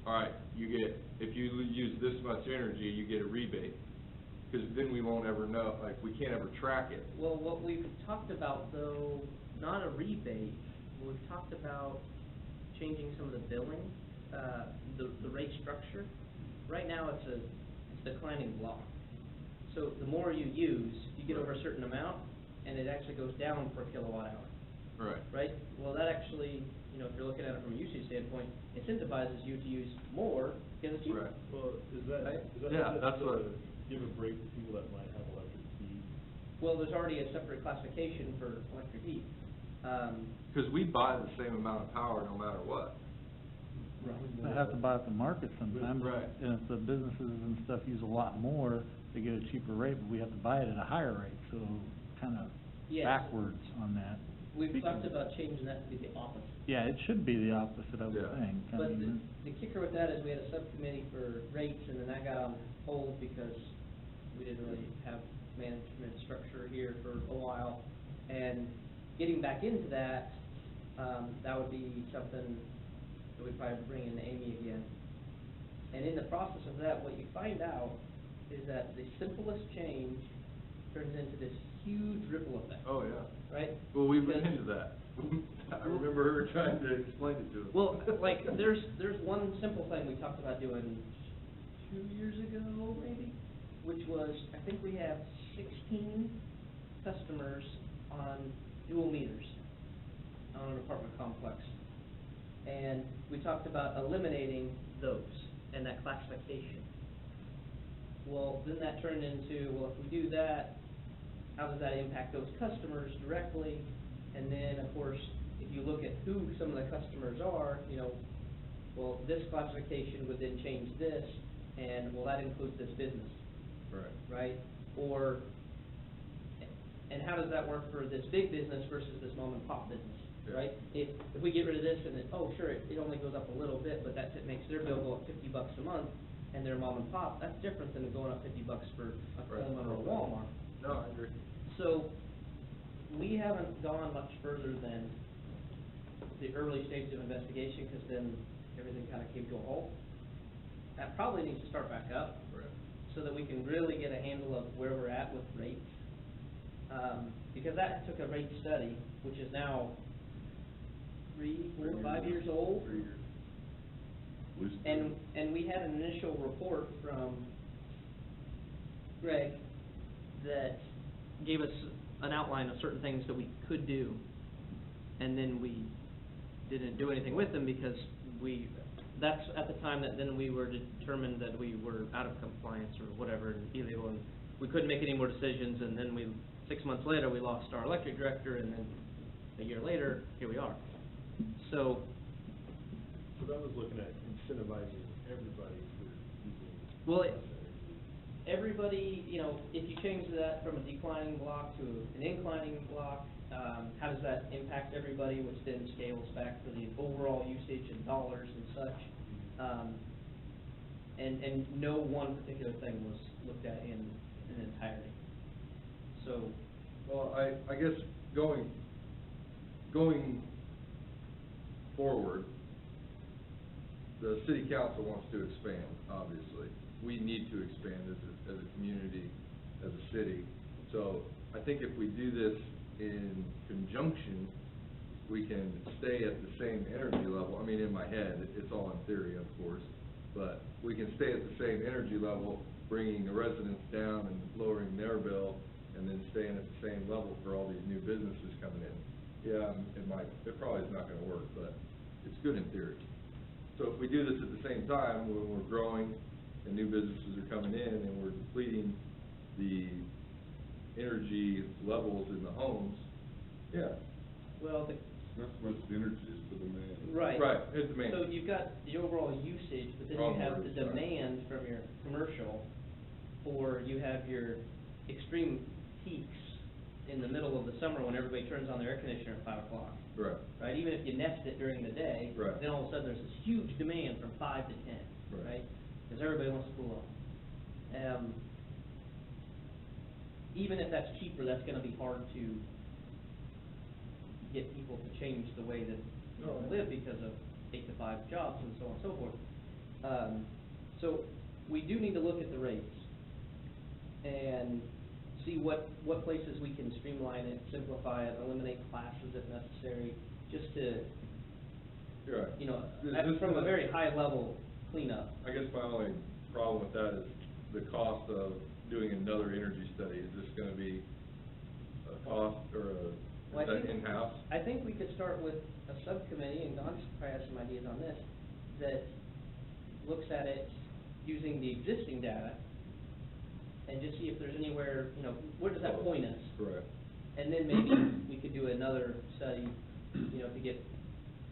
Speaker 3: all right, you get, if you use this much energy, you get a rebate? Because then we won't ever know, like, we can't ever track it.
Speaker 1: Well, what we've talked about though, not a rebate, we've talked about changing some of the billing, the rate structure. Right now, it's declining block. So the more you use, you get over a certain amount, and it actually goes down per kilowatt hour.
Speaker 3: Right.
Speaker 1: Right? Well, that actually, you know, if you're looking at it from a usage standpoint, incentivizes you to use more because it's cheaper.
Speaker 3: Right.
Speaker 7: Well, is that,
Speaker 1: Right?
Speaker 3: Yeah, that's
Speaker 7: to
Speaker 3: what-
Speaker 7: give a break to people that might have electric heat?
Speaker 1: Well, there's already a separate classification for electric heat.
Speaker 3: Because we buy the same amount of power no matter what.
Speaker 4: They have to buy at the market sometimes.
Speaker 3: Right.
Speaker 4: And if the businesses and stuff use a lot more, they get a cheaper rate, but we have to buy it at a higher rate, so kind of
Speaker 1: Yes.
Speaker 4: backwards on that.
Speaker 1: We've talked about changing that to be the opposite.
Speaker 4: Yeah, it should be the opposite, I would
Speaker 3: Yeah.
Speaker 4: think. I
Speaker 1: But
Speaker 4: mean,
Speaker 1: the kicker with that is we had a subcommittee for rates, and then that got on hold because we didn't really have management structure here for a while. And getting back into that, that would be something that we'd probably bring in Amy again. And in the process of that, what you find out is that the simplest change turns into this huge ripple effect.
Speaker 3: Oh, yeah.
Speaker 1: Right?
Speaker 3: Well, we've been
Speaker 1: Because-
Speaker 3: into that. I remember her trying to explain it to us.
Speaker 1: Well, like, there's one simple thing we talked about doing 2 years ago, maybe, which was, I think we have 16 customers on dual meters on an apartment complex. And we talked about eliminating those and that classification. Well, then that turned into, well, if we do that, how does that impact those customers directly? And then, of course, if you look at who some of the customers are, you know, well, this classification would then change this, and, well, that includes this business,
Speaker 3: Right.
Speaker 1: right? Or, and how does that work for this big business versus this mom and pop business,
Speaker 3: Yeah.
Speaker 1: right? If we get rid of this and then, oh, sure, it only goes up a little bit, but that makes their bill go up $50 a month, and their mom and pop, that's different than going up $50 for a
Speaker 3: Right.
Speaker 1: Coleman or a Walmart.
Speaker 3: No, I agree.
Speaker 1: So, we haven't gone much further than the early stages of investigation, because then everything kind of came to a halt. That probably needs to start back up,
Speaker 3: Right.
Speaker 1: so that we can really get a handle of where we're at with rates. Because that took a rate study, which is now 3, 4, 5 years old.
Speaker 2: 3 years. At least
Speaker 1: And we had an initial report from Greg that gave us an outline of certain things that we could do, and then we didn't do anything with them because that's at the time that then we were determined that we were out of compliance or whatever, and illegal, and we couldn't make any more decisions, and then 6 months later, we lost our electric director, and then a year later, here we are. So,
Speaker 7: So that was looking at incentivizing everybody for using
Speaker 1: Well,
Speaker 7: less energy.
Speaker 1: everybody, you know, if you change that from a declining block to an inclining block, how does that impact everybody, which then scales back for the overall usage in dollars and such? And no one particular thing was looked at in entirety. So,
Speaker 3: Well, I guess going forward, the city council wants to expand, obviously. We need to expand as a community, as a city. So I think if we do this in conjunction, we can stay at the same energy level. I mean, in my head, it's all in theory, of course, but we can stay at the same energy level, bringing the residents down and lowering their bill, and then staying at the same level for all these new businesses coming in. Yeah, it probably is not gonna work, but it's good in theory. So if we do this at the same time, when we're growing and new businesses are coming in and we're depleting the energy levels in the homes, yeah.
Speaker 1: well,
Speaker 2: not so much the energy, it's the demand.
Speaker 1: Right.
Speaker 3: Right, it's demand.
Speaker 1: So you've got the overall usage, but then you have the demand from your commercial, or you have your extreme peaks in the middle of the summer when everybody turns on their air conditioner at 5 o'clock.
Speaker 3: Right.
Speaker 1: Right, even if you nest it during the day.
Speaker 3: Right.
Speaker 1: Then all of a sudden, there's this huge demand from 5 to 10,
Speaker 3: Right.
Speaker 1: right? Because everybody wants to cool off. Even if that's cheaper, that's gonna be hard to get people to change the way that they live because of 8 to 5 jobs and so on and so forth. So, we do need to look at the rates and see what places we can streamline it, simplify it, eliminate classes if necessary, just to,
Speaker 3: You're right.
Speaker 1: you know,
Speaker 3: This
Speaker 1: from a
Speaker 3: is-
Speaker 1: very high level cleanup.
Speaker 3: I guess my only problem with that is the cost of doing another energy study. Is this gonna be a cost or
Speaker 1: Well,
Speaker 3: is
Speaker 1: I
Speaker 3: that
Speaker 1: think-
Speaker 3: in-house?
Speaker 1: I think we could start with a subcommittee, and Don's probably has some ideas on this, that looks at it using the existing data and just see if there's anywhere, you know, where does that point us?
Speaker 3: Correct.
Speaker 1: And then maybe we could do another study, you know, to get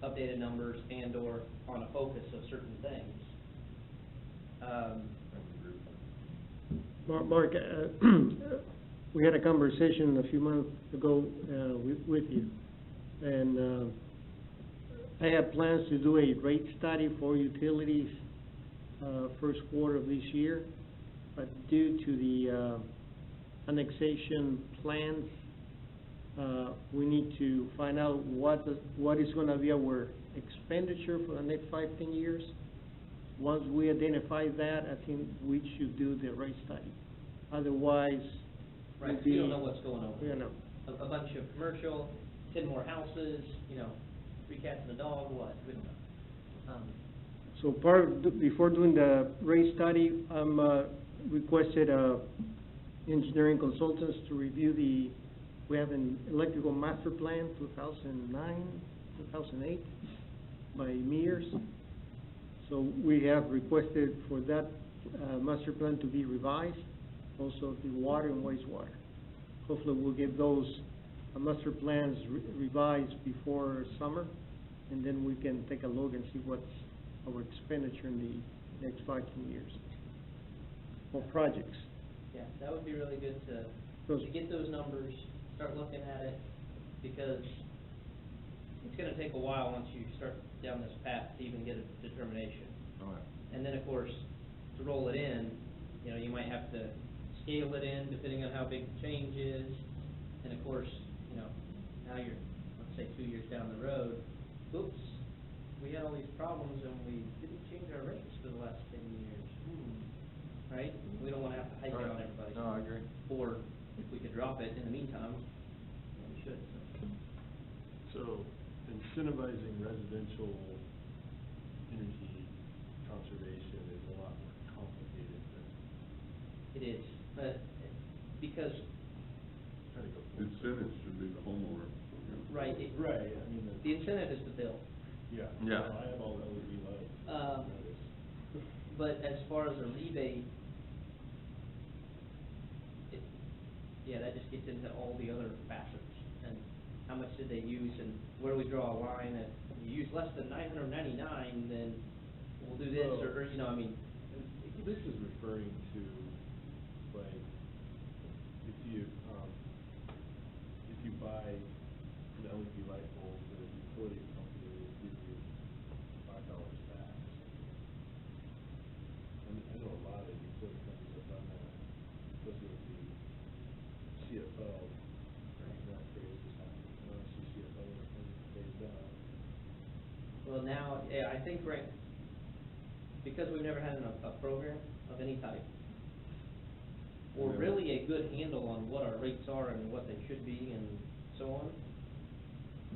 Speaker 1: updated numbers and or on a focus of certain things.
Speaker 3: I would agree with that.
Speaker 5: Mark, we had a conversation a few months ago, with you, and, I have plans to do a rate study for utilities, first quarter of this year, but due to the, annexation plans, we need to find out what is gonna be our expenditure for the next 5-10 years. Once we identify that, I think we should do the rate study. Otherwise,
Speaker 1: Right,
Speaker 5: it'd
Speaker 1: we don't
Speaker 5: be-
Speaker 1: know what's going on.
Speaker 5: we don't know.
Speaker 1: A bunch of commercial, 10 more houses, you know, 3 cats and a dog, what, we don't know.
Speaker 5: So before doing the rate study, requested, engineering consultants to review we have an electrical master plan, 2009, 2008, by Mears. So we have requested for that, master plan to be revised, also the water and wastewater. Hopefully we'll get those, master plans revised before summer, and then we can take a look and see what's our expenditure in the next 5-10 years for projects.
Speaker 1: Yeah, that would be really good to
Speaker 5: Those-
Speaker 1: get those numbers, start looking at it, because it's gonna take a while once you start down this path to even get a determination.
Speaker 3: All right.
Speaker 1: And then, of course, to roll it in, you know, you might have to scale it in depending on how big the change is. And of course, you know, now you're, let's say, 2 years down the road, oops, we had all these problems and we didn't change our rates for the last 10 years. Right? We don't wanna have to hike it on
Speaker 3: Right.
Speaker 1: everybody.
Speaker 3: No, I agree.
Speaker 1: Or if we could drop it in the meantime, we should, so.
Speaker 7: So incentivizing residential energy conservation is a lot more complicated than
Speaker 1: It is, but because,
Speaker 7: trying to go.
Speaker 2: Incentives should be the homeowner. you know.
Speaker 1: right,
Speaker 7: Right, I mean,
Speaker 1: the incentive is the bill.
Speaker 7: yeah.
Speaker 3: Yeah.
Speaker 7: So I have all the LED lights. Notice.
Speaker 1: But as far as a rebate, that just gets into all the other facets, and how much did they use, and where do we draw a line, and if you use less than 999, then we'll do this, or, you know, I mean.
Speaker 7: This is referring to, like, if you buy an LED light bulb, the utility company will give you $5 back. And I know a lot of utility companies have done that, especially with the CFO, and that phrase is happening, CFO phased out.
Speaker 1: Well, now, yeah, I think because we've never had a program of any type, or
Speaker 2: Yeah.
Speaker 1: really a good handle on what our rates are and what they should be and so on.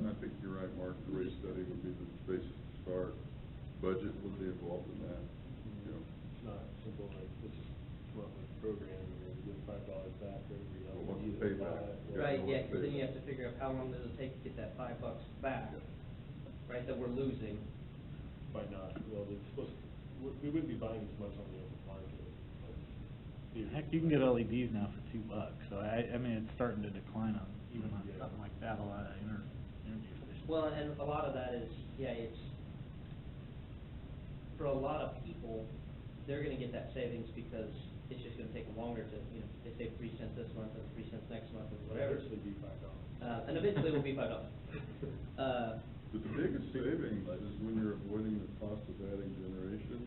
Speaker 2: And I think you're right, Mark, the rate study would be the basis to start. Budget would be involved in that, you know.
Speaker 7: It's not simple, like, let's just come up with a program and then give $5 back for every
Speaker 2: Well, what's
Speaker 7: LED
Speaker 2: the
Speaker 7: that we
Speaker 2: payback?
Speaker 7: buy.
Speaker 2: Yeah,
Speaker 1: Right,
Speaker 2: no
Speaker 1: yeah,
Speaker 2: one's
Speaker 1: 'cause then
Speaker 2: paid
Speaker 1: you
Speaker 2: that.
Speaker 1: have to figure out how long does it take to get that $5 back, right, that we're losing.
Speaker 7: By not, well, it's supposed to, we wouldn't be buying as much on the open market. Like,
Speaker 4: Heck, you can get LEDs now for $2, so I mean, it's starting to decline on, even on
Speaker 7: Yeah.
Speaker 4: something like that, a lot of energy efficiency.
Speaker 1: Well, and a lot of that is, yeah, it's, for a lot of people, they're gonna get that savings because it's just gonna take them longer to, you know, they save 3 cents this month and 3 cents next month or whatever.
Speaker 7: Eventually be $5.
Speaker 1: And eventually it will be $5.
Speaker 2: But the biggest savings is when you're avoiding the cost of adding generation.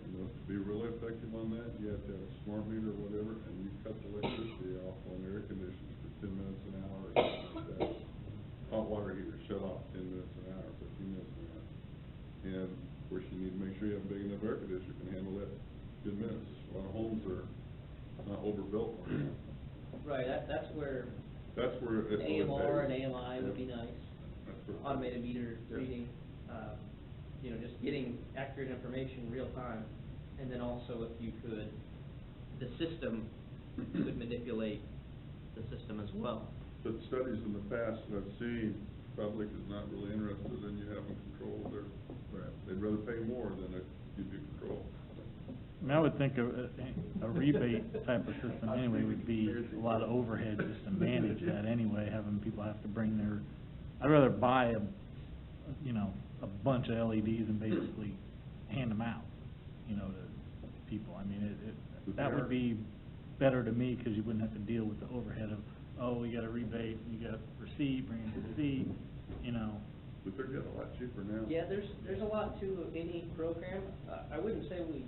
Speaker 2: You know, to be really effective on that, you have to have a smart meter or whatever, and you cut the electricity off on air conditioners for 10 minutes an hour or something like that. Hot water heater, shut off 10 minutes an hour, 15 minutes an hour. And of course, you need to make sure you have a big enough air conditioner can handle that 10 minutes. A lot of homes are not overbuilt on that.
Speaker 1: Right, that's where
Speaker 2: That's where it really
Speaker 1: AMR and
Speaker 2: pays.
Speaker 1: AMI would be nice.
Speaker 2: That's where-
Speaker 1: Automated meter
Speaker 2: Yeah.
Speaker 1: reading, you know, just getting accurate information real time. And then also if you could, the system could manipulate the system as well.
Speaker 2: But studies in the past that I've seen, public is not really interested in you having control of their, they'd rather pay more than it give you control.
Speaker 4: I mean, I would think a rebate type of system anyway would be a lot of overhead just to manage that anyway, having people have to bring their, I'd rather buy you know, a bunch of LEDs and basically hand them out, you know, to people. I mean, that would be better to me, because you wouldn't have to deal with the overhead of, oh, we got a rebate, you got a receipt, bring it to the receipt, you know.
Speaker 2: But they're getting a lot cheaper now.
Speaker 1: Yeah, there's a lot to any program. I wouldn't say we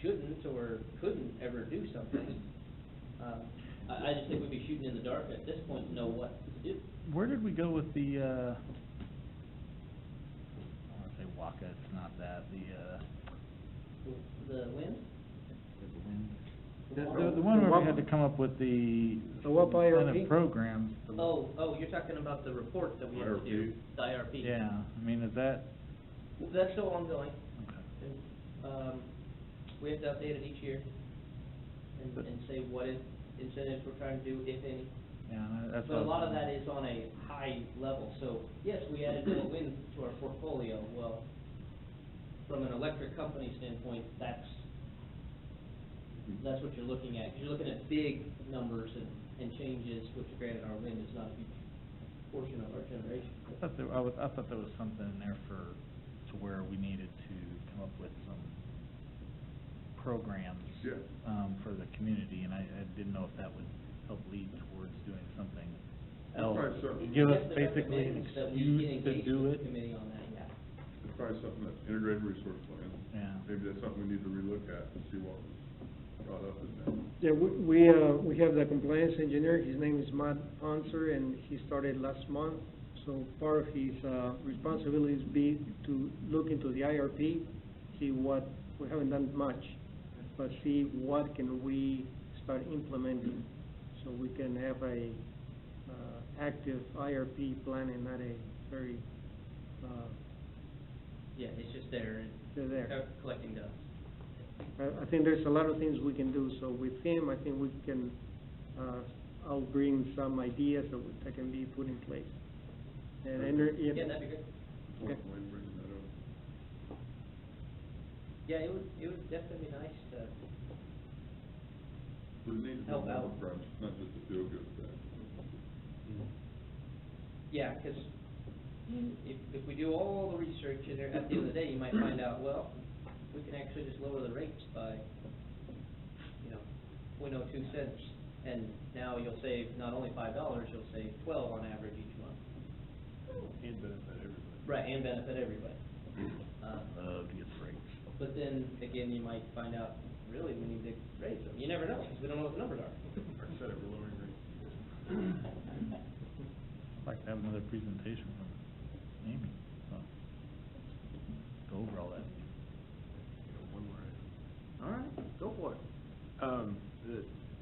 Speaker 1: shouldn't or couldn't ever do something. I just think we'd be shooting in the dark at this point to know what to do.
Speaker 4: Where did we go with the, I wanna say Waka, it's not that,
Speaker 1: The wind?
Speaker 4: the one where we had to come up with the
Speaker 5: The WAP IRP?
Speaker 4: incentive programs.
Speaker 1: Oh, you're talking about the report that we have to do, the IRP.
Speaker 4: Yeah, I mean, is that,
Speaker 1: That's still ongoing.
Speaker 4: okay.
Speaker 1: And, we have to update it each year and say what incentives we're trying to do, if any.
Speaker 4: Yeah, that's
Speaker 1: But a
Speaker 4: what.
Speaker 1: lot of that is on a high level, so, yes, we added more wind to our portfolio. Well, from an electric company standpoint, that's what you're looking at. 'Cause you're looking at big numbers and changes, which granted our wind is not a huge portion of our generation.
Speaker 4: I thought there was something in there to where we needed to come up with some programs.
Speaker 2: Yeah.
Speaker 4: For the community, and I didn't know if that would help lead towards doing something
Speaker 2: That's
Speaker 4: else.
Speaker 2: probably something-
Speaker 4: Give us
Speaker 1: Yes,
Speaker 4: basically an
Speaker 1: that we get
Speaker 4: excuse to
Speaker 1: engaged
Speaker 4: do
Speaker 1: with
Speaker 4: it.
Speaker 1: the committee on that, yeah.
Speaker 2: It's probably something that's integrated resource plan.
Speaker 4: Yeah.
Speaker 2: Maybe that's something we need to relook at and see what was brought up in there.
Speaker 5: Yeah, we have the compliance engineer, his name is Matt Ponser, and he started last month. So part of his, responsibilities be to look into the IRP, see what, we haven't done much, but see what can we start implementing, so we can have a, active IRP plan and not a very,
Speaker 1: Yeah, it's just there and
Speaker 5: they're there.
Speaker 1: collecting dust.
Speaker 5: I think there's a lot of things we can do, so with him, I think we can, I'll bring some ideas that can be put in place. And,
Speaker 1: Yeah, that'd be great.
Speaker 2: Why don't we bring that up?
Speaker 1: Yeah, it would definitely be nice to,
Speaker 2: But it needs to be
Speaker 1: Help
Speaker 2: more
Speaker 1: out.
Speaker 2: programs, not just a feel-good thing.
Speaker 1: yeah, 'cause if we do all the research, and at the end of the day, you might find out, well, we can actually just lower the rates by, you know, 0.02 cents. And now you'll save not only $5, you'll save 12 on average each month.
Speaker 7: And benefit everybody.
Speaker 1: Right, and benefit everybody.
Speaker 4: Love to get breaks.
Speaker 1: But then, again, you might find out, really, we need to raise them. You never know, because we don't know what the numbers are.
Speaker 7: Like I said, we're lowering rates.
Speaker 4: I'd like to have another presentation from Amy, so, go over all that.
Speaker 7: One more item.
Speaker 1: All right, go for it.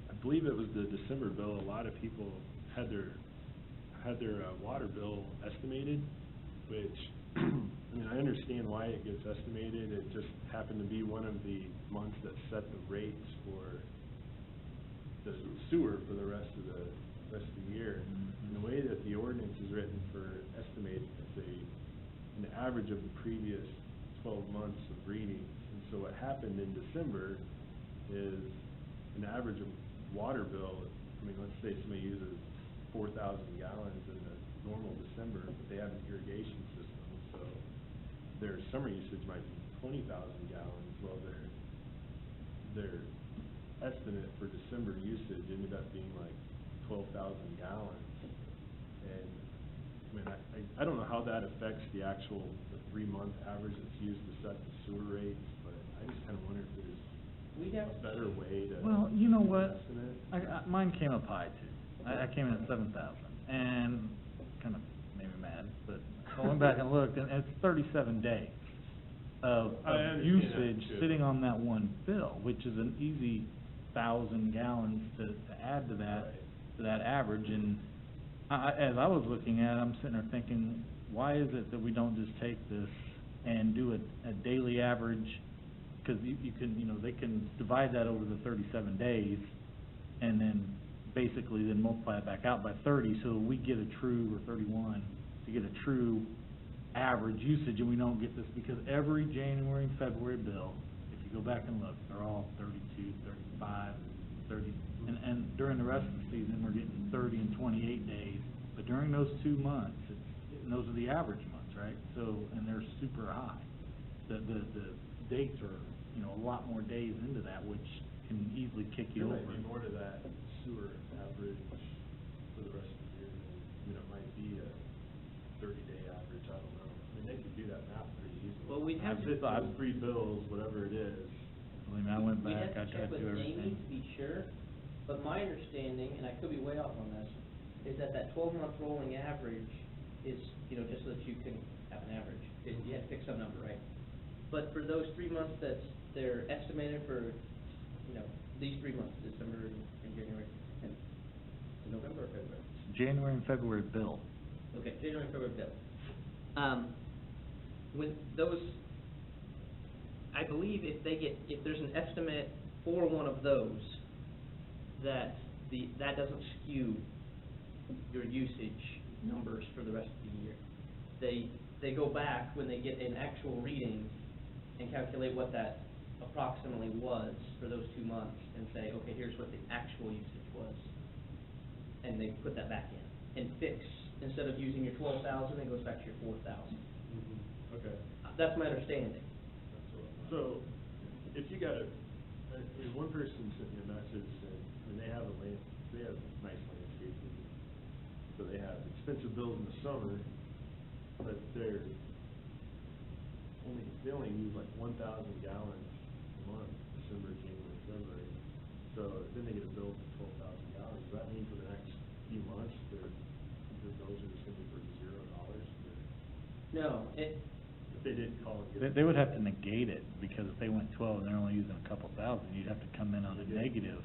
Speaker 7: I believe it was the December bill, a lot of people had their water bill estimated, which, I mean, I understand why it gets estimated. It just happened to be one of the months that set the rates for the sewer for the rest of the year. And the way that the ordinance is written for estimating, it's an average of the previous 12 months of readings. And so what happened in December is an average of water bill, I mean, let's say somebody uses 4,000 gallons in the normal December, but they have an irrigation system, so their summer usage might be 20,000 gallons, well, their estimate for December usage ended up being like 12,000 gallons. And, I mean, I don't know how that affects the 3-month average that's used to set the sewer rates, but I just kinda wonder if there's
Speaker 1: We'd have
Speaker 7: a better way to
Speaker 4: Well, you know what,
Speaker 7: estimate.
Speaker 4: mine came up high too. I came in at 7,000, and kind of made me mad, but I went back and looked, and it's 37 days of
Speaker 7: I understand that,
Speaker 4: usage
Speaker 7: too.
Speaker 4: sitting on that one bill, which is an easy 1,000 gallons to add to that average, and as I was looking at it, I'm sitting there thinking, why is it that we don't just take this and do a daily average? Cause you can, they can divide that over the 37 days, and then basically then multiply it back out by 30, so we get a true, or 31, to get a true average usage, and we don't get this, because every January and February bill, if you go back and look, they're all 32, 35, 30, and during the rest of the season, we're getting 30 and 28 days, but during those 2 months, and those are the average months, right? So, and they're super high. The dates are, a lot more days into that, which can easily kick you
Speaker 7: There
Speaker 4: over.
Speaker 7: might be more to that sewer average for the rest of the year than, it might be a 30-day average, I don't know. I mean, they could do that math pretty easily.
Speaker 1: Well, we'd have
Speaker 7: Hit
Speaker 4: to-
Speaker 7: those 3 bills, whatever it is.
Speaker 4: I went
Speaker 1: We'd
Speaker 4: back, I
Speaker 1: have to check
Speaker 4: tried to
Speaker 1: with
Speaker 4: do
Speaker 1: Amy
Speaker 4: everything.
Speaker 1: to be sure, but my understanding, and I could be way off on this, is that 12-month rolling average is, just so that you can have an average, you have to pick some number, right? But for those 3 months they're estimated for, these 3 months, December and January, and November or February?
Speaker 4: January and February bill.
Speaker 1: Okay, January and February bill. When those, I believe if there's an estimate for one of those, that doesn't skew your usage numbers for the rest of the year. They go back when they get an actual reading and calculate what that approximately was for those 2 months and say, okay, here's what the actual usage was. And they put that back in and fix, instead of using your 12,000, it goes back to your 4,000.
Speaker 7: Okay.
Speaker 1: That's my understanding.
Speaker 7: So, if you got one person sent me a message saying, they have nice landscaping, so they have expensive bills in the summer, but they only use like 1,000 gallons a month, December, January, February. So then they get a bill for 12,000 gallons. Does that mean for the next few months their bills are just gonna be for $0?
Speaker 1: No,
Speaker 7: If they did call and get.
Speaker 4: They would have to negate it, because if they went 12 and they're only using a couple thousand, you'd have to come in on a negative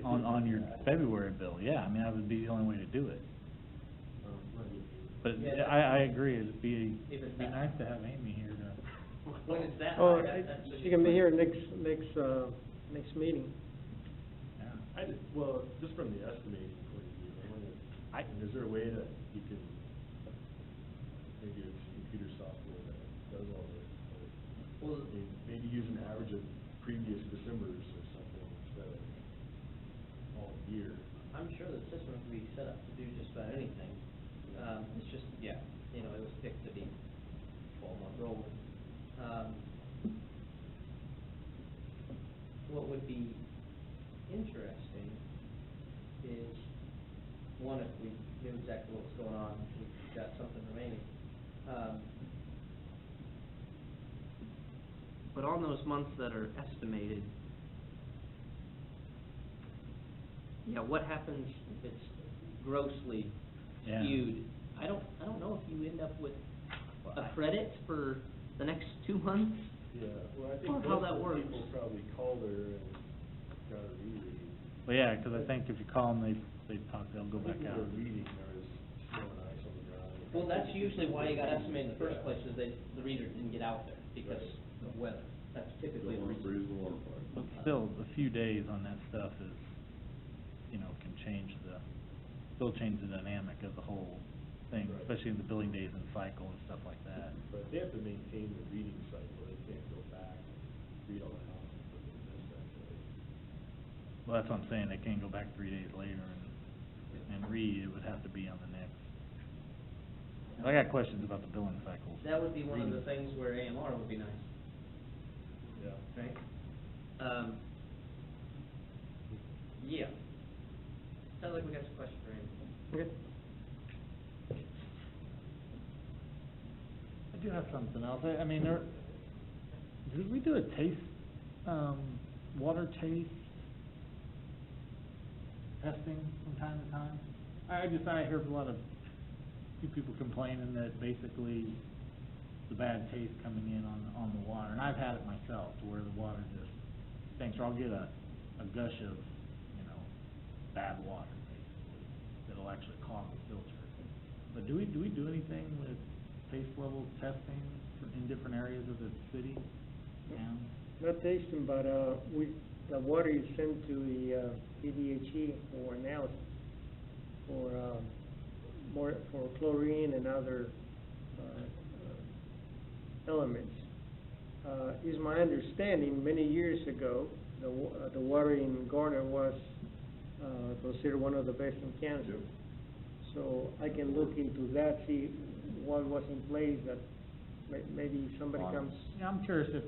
Speaker 4: on your February bill. Yeah, I mean, that would be the only way to do it. But
Speaker 1: Yeah.
Speaker 4: I agree, it'd be
Speaker 1: If it's that
Speaker 4: nice
Speaker 1: high.
Speaker 4: to have Amy here to.
Speaker 1: when it's that
Speaker 5: Oh,
Speaker 1: high, that's.
Speaker 5: she can be here next meeting.
Speaker 4: Yeah.
Speaker 7: Just from the estimating point of view, I wonder, is there a way that you can, maybe it's computer software that does all this, but,
Speaker 1: Well,
Speaker 7: maybe use an average of previous Decembers or something instead of all year.
Speaker 1: I'm sure the system can be set up to do just about anything. It's just, it was picked to be 12-month rolling. What would be interesting is, one, if we knew exactly what was going on, we've got something remaining. But on those months that are estimated, what happens if it's grossly
Speaker 4: Yeah.
Speaker 1: skewed? I don't know if you end up with a credit for the next 2 months.
Speaker 7: Yeah, well, I
Speaker 1: Or
Speaker 7: think
Speaker 1: how
Speaker 7: most
Speaker 1: that
Speaker 7: of the
Speaker 1: works.
Speaker 7: people probably called her and got a reread.
Speaker 4: Well, yeah, because I think if you call them, they'll go back
Speaker 7: I
Speaker 4: out.
Speaker 7: think they were reading, there was snow and ice on the ground.
Speaker 1: Well, that's usually why you got estimated in the first place, is that the reader didn't get out there because of weather. That's typically the
Speaker 2: Don't wanna
Speaker 1: reason.
Speaker 2: freeze the water pipe.
Speaker 4: But still, a few days on that stuff is, can still change the dynamic of the whole thing,
Speaker 7: Right.
Speaker 4: especially in the billing days and cycle and stuff like that.
Speaker 7: But they have to maintain the reading cycle, they can't go back and read all the houses that they missed that day.
Speaker 4: Well, that's what I'm saying, they can't go back 3 days later and read, it would have to be on the next I got questions about the billing cycles.
Speaker 1: That would be one of the
Speaker 4: Reading.
Speaker 1: things where AMR would be nice,
Speaker 7: Yeah.
Speaker 1: right? Yeah. Sounds like we got some questions for Andy.
Speaker 5: Okay.
Speaker 4: I do have something else. I mean, did we do a taste, water taste testing from time to time? I hear a lot of, few people complaining that basically the bad taste coming in on the water, and I've had it myself, to where the water just stinks, or I'll get a gush of, bad water, basically, that'll actually clog the filter. But do we do anything with taste level testing in different areas of the city, town?
Speaker 5: Not tasting, but, the water is sent to the, EDHE for analysis, for chlorine and other, elements. Is my understanding, many years ago, the water in Garner was, considered one of the best in Kansas. So I can look into that, see what was in place, that maybe somebody comes.
Speaker 4: Yeah, I'm curious if,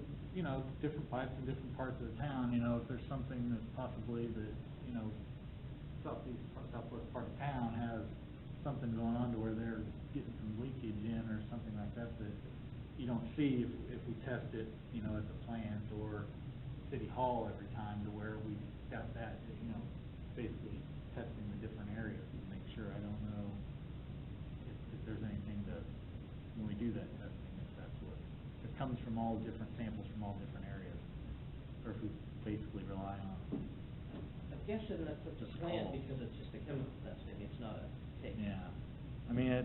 Speaker 4: different pipes in different parts of the town, if there's something that possibly that, southwest part of town has something going on to where they're getting some leakage in or something like that you don't see if we test it, at the plant or City Hall every time, to where we got that, basically testing the different areas to make sure. I don't know if there's anything when we do that testing, if that's what, it comes from all different samples from all different areas, or if we basically rely on.
Speaker 1: I'm guessing that's at the
Speaker 4: Just
Speaker 1: plant
Speaker 4: call.
Speaker 1: because it's just a chemical testing, it's not a taste.
Speaker 4: Yeah, I mean, I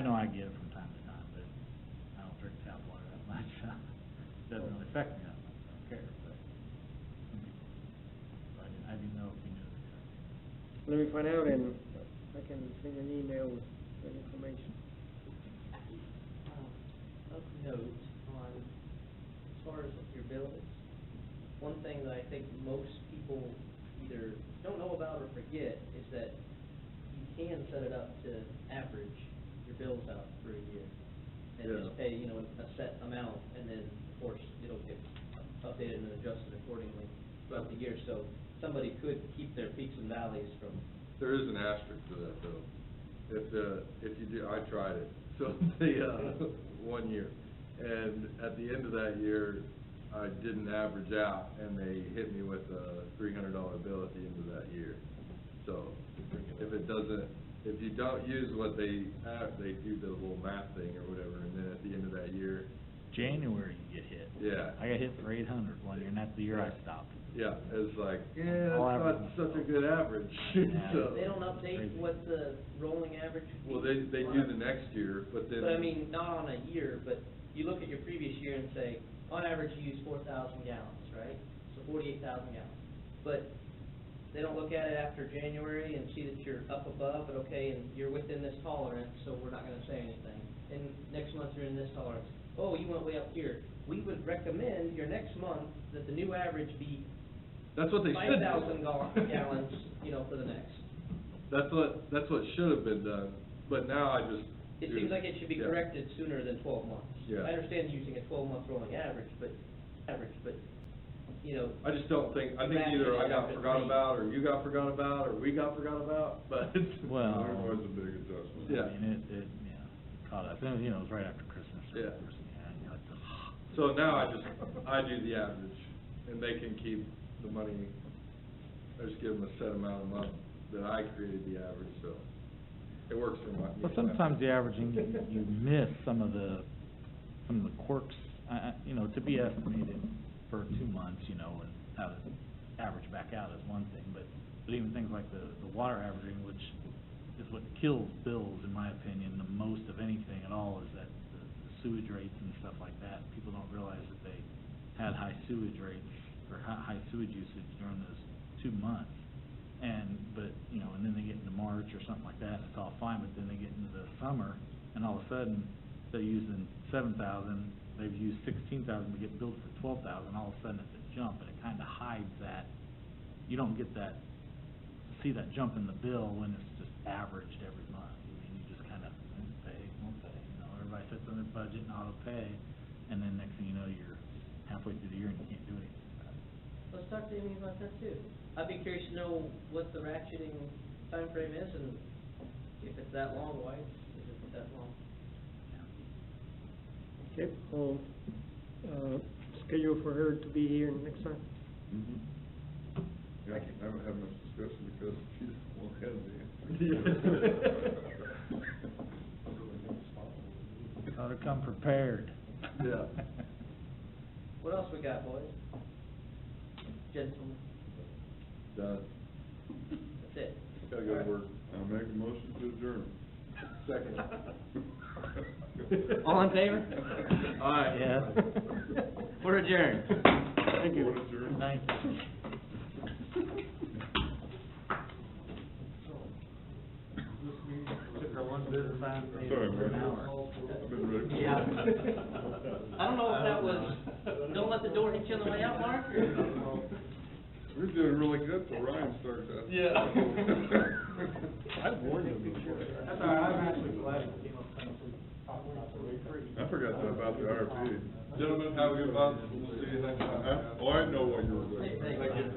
Speaker 4: know I get it from time to time, but I don't drink tap water that much, so it doesn't really affect me that much, I don't care, but some people, so I didn't know if we knew the testing.
Speaker 5: Let me find out, and I can send you an email with that information.
Speaker 1: Of note on, as far as your bills, one thing that I think most people either don't know about or forget is that you can set it up to average your bills out for a year. And
Speaker 3: Yeah.
Speaker 1: just pay, a set amount, and then, of course, it'll get updated and adjusted accordingly throughout the year. So somebody could keep their peaks and valleys from.
Speaker 3: There is an asterisk to that, though. If you do, I tried it, so the, 1 year. And at the end of that year, I didn't average out, and they hit me with a $300 bill at the end of that year. So, if you don't use what they have, they do the little math thing or whatever, and then at the end of that year.
Speaker 4: January you get hit.
Speaker 3: Yeah.
Speaker 4: I got hit for 800 one year, and that's the year I stopped.
Speaker 3: Yeah, it's like,
Speaker 4: All
Speaker 3: that's not
Speaker 4: average.
Speaker 3: such a good average,
Speaker 4: Yeah.
Speaker 3: so.
Speaker 1: They don't update
Speaker 4: Crazy.
Speaker 1: what the rolling average would be.
Speaker 3: Well, they do the next year, but then.
Speaker 1: But I mean, not on a year, but you look at your previous year and say, on average, you use 4,000 gallons, right? So 48,000 gallons. But they don't look at it after January and see that you're up above, but okay, and you're within this tolerance, so we're not gonna say anything. And next month, you're in this tolerance. Oh, you went way up here. We would recommend your next month that the new average be
Speaker 3: That's what they should do.
Speaker 1: 5,000 gallons, for the next.
Speaker 3: That's what should have been done, but now I just.
Speaker 1: It seems like it should be
Speaker 3: Yeah.
Speaker 1: corrected sooner than 12 months.
Speaker 3: Yeah.
Speaker 1: I understand using a 12-month rolling average, but,
Speaker 3: I just don't think, I think either I got forgot about, or you got forgot about, or we got forgot about, but.
Speaker 4: Well.
Speaker 2: There was a big adjustment.
Speaker 3: Yeah.
Speaker 4: I mean, it caught up, and, it was right after Christmas, or
Speaker 3: Yeah.
Speaker 4: first, and you're like,
Speaker 3: So now I do the average, and they can keep the money, I just give them a set amount of money that I created the average, so it works for my.
Speaker 4: But sometimes the averaging, you miss some of the quirks, to be estimated for 2 months, and how to average back out is one thing, but even things like the water averaging, which is what kills bills, in my opinion, the most of anything at all, is that the sewage rates and stuff like that. People don't realize that they had high sewage rates, or high sewage usage during those 2 months. But and then they get into March or something like that, and it's all fine, but then they get into the summer, and all of a sudden, they're using 7,000, they've used 16,000 to get billed for 12,000, all of a sudden it's a jump, and it kinda hides that. You don't get that, see that jump in the bill when it's just averaged every month. everybody sits on their budget and auto pay, and then next thing you know, you're halfway through the year and you can't do anything about it.
Speaker 1: Let's talk to Amy about that too. I'd be curious to know what the ratcheting timeframe is, and if it's that long, why is it that long?
Speaker 5: Okay, I'll, schedule for her to be here next time.
Speaker 2: Yeah, I haven't had much discussion because she's well ahead of me.
Speaker 4: Ought to come prepared.
Speaker 2: Yeah.
Speaker 1: What else we got, boys? Gentlemen,
Speaker 2: Done.
Speaker 1: that's it.
Speaker 2: Gotta go to work. I'll make a motion to adjourn. Second.
Speaker 1: All in favor?
Speaker 2: Aye.
Speaker 4: Yeah.
Speaker 1: We're adjourned.
Speaker 5: Thank you.
Speaker 2: We're adjourned.
Speaker 4: Thank you. Took our one business item, made it
Speaker 2: Sorry,
Speaker 4: an
Speaker 2: man.
Speaker 4: hour.
Speaker 2: I've been ready. for
Speaker 1: Yeah.
Speaker 2: it.
Speaker 1: I don't know if that was, don't let the door hit you on the way out, Mark, or?
Speaker 2: We're doing really good till Ryan starts that.
Speaker 1: Yeah.
Speaker 7: I've warned them before.
Speaker 8: That's all right, I'm actually glad it came up, talking about the rate freeze.
Speaker 2: I forgot that about the IRP.
Speaker 3: Gentlemen, have a good month, we'll see you next time.
Speaker 2: Oh, I know what you were doing.
Speaker 1: Thank you.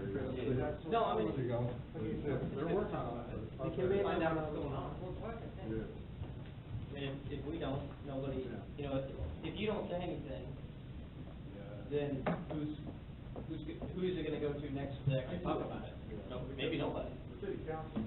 Speaker 1: No, I mean,
Speaker 8: They're working on it.
Speaker 1: we can find out what's going on.
Speaker 2: Yeah.
Speaker 1: I mean, if we don't, nobody, you know, if you don't say anything, then who's it gonna go to next to actually talk about it? No, maybe nobody.
Speaker 8: The city council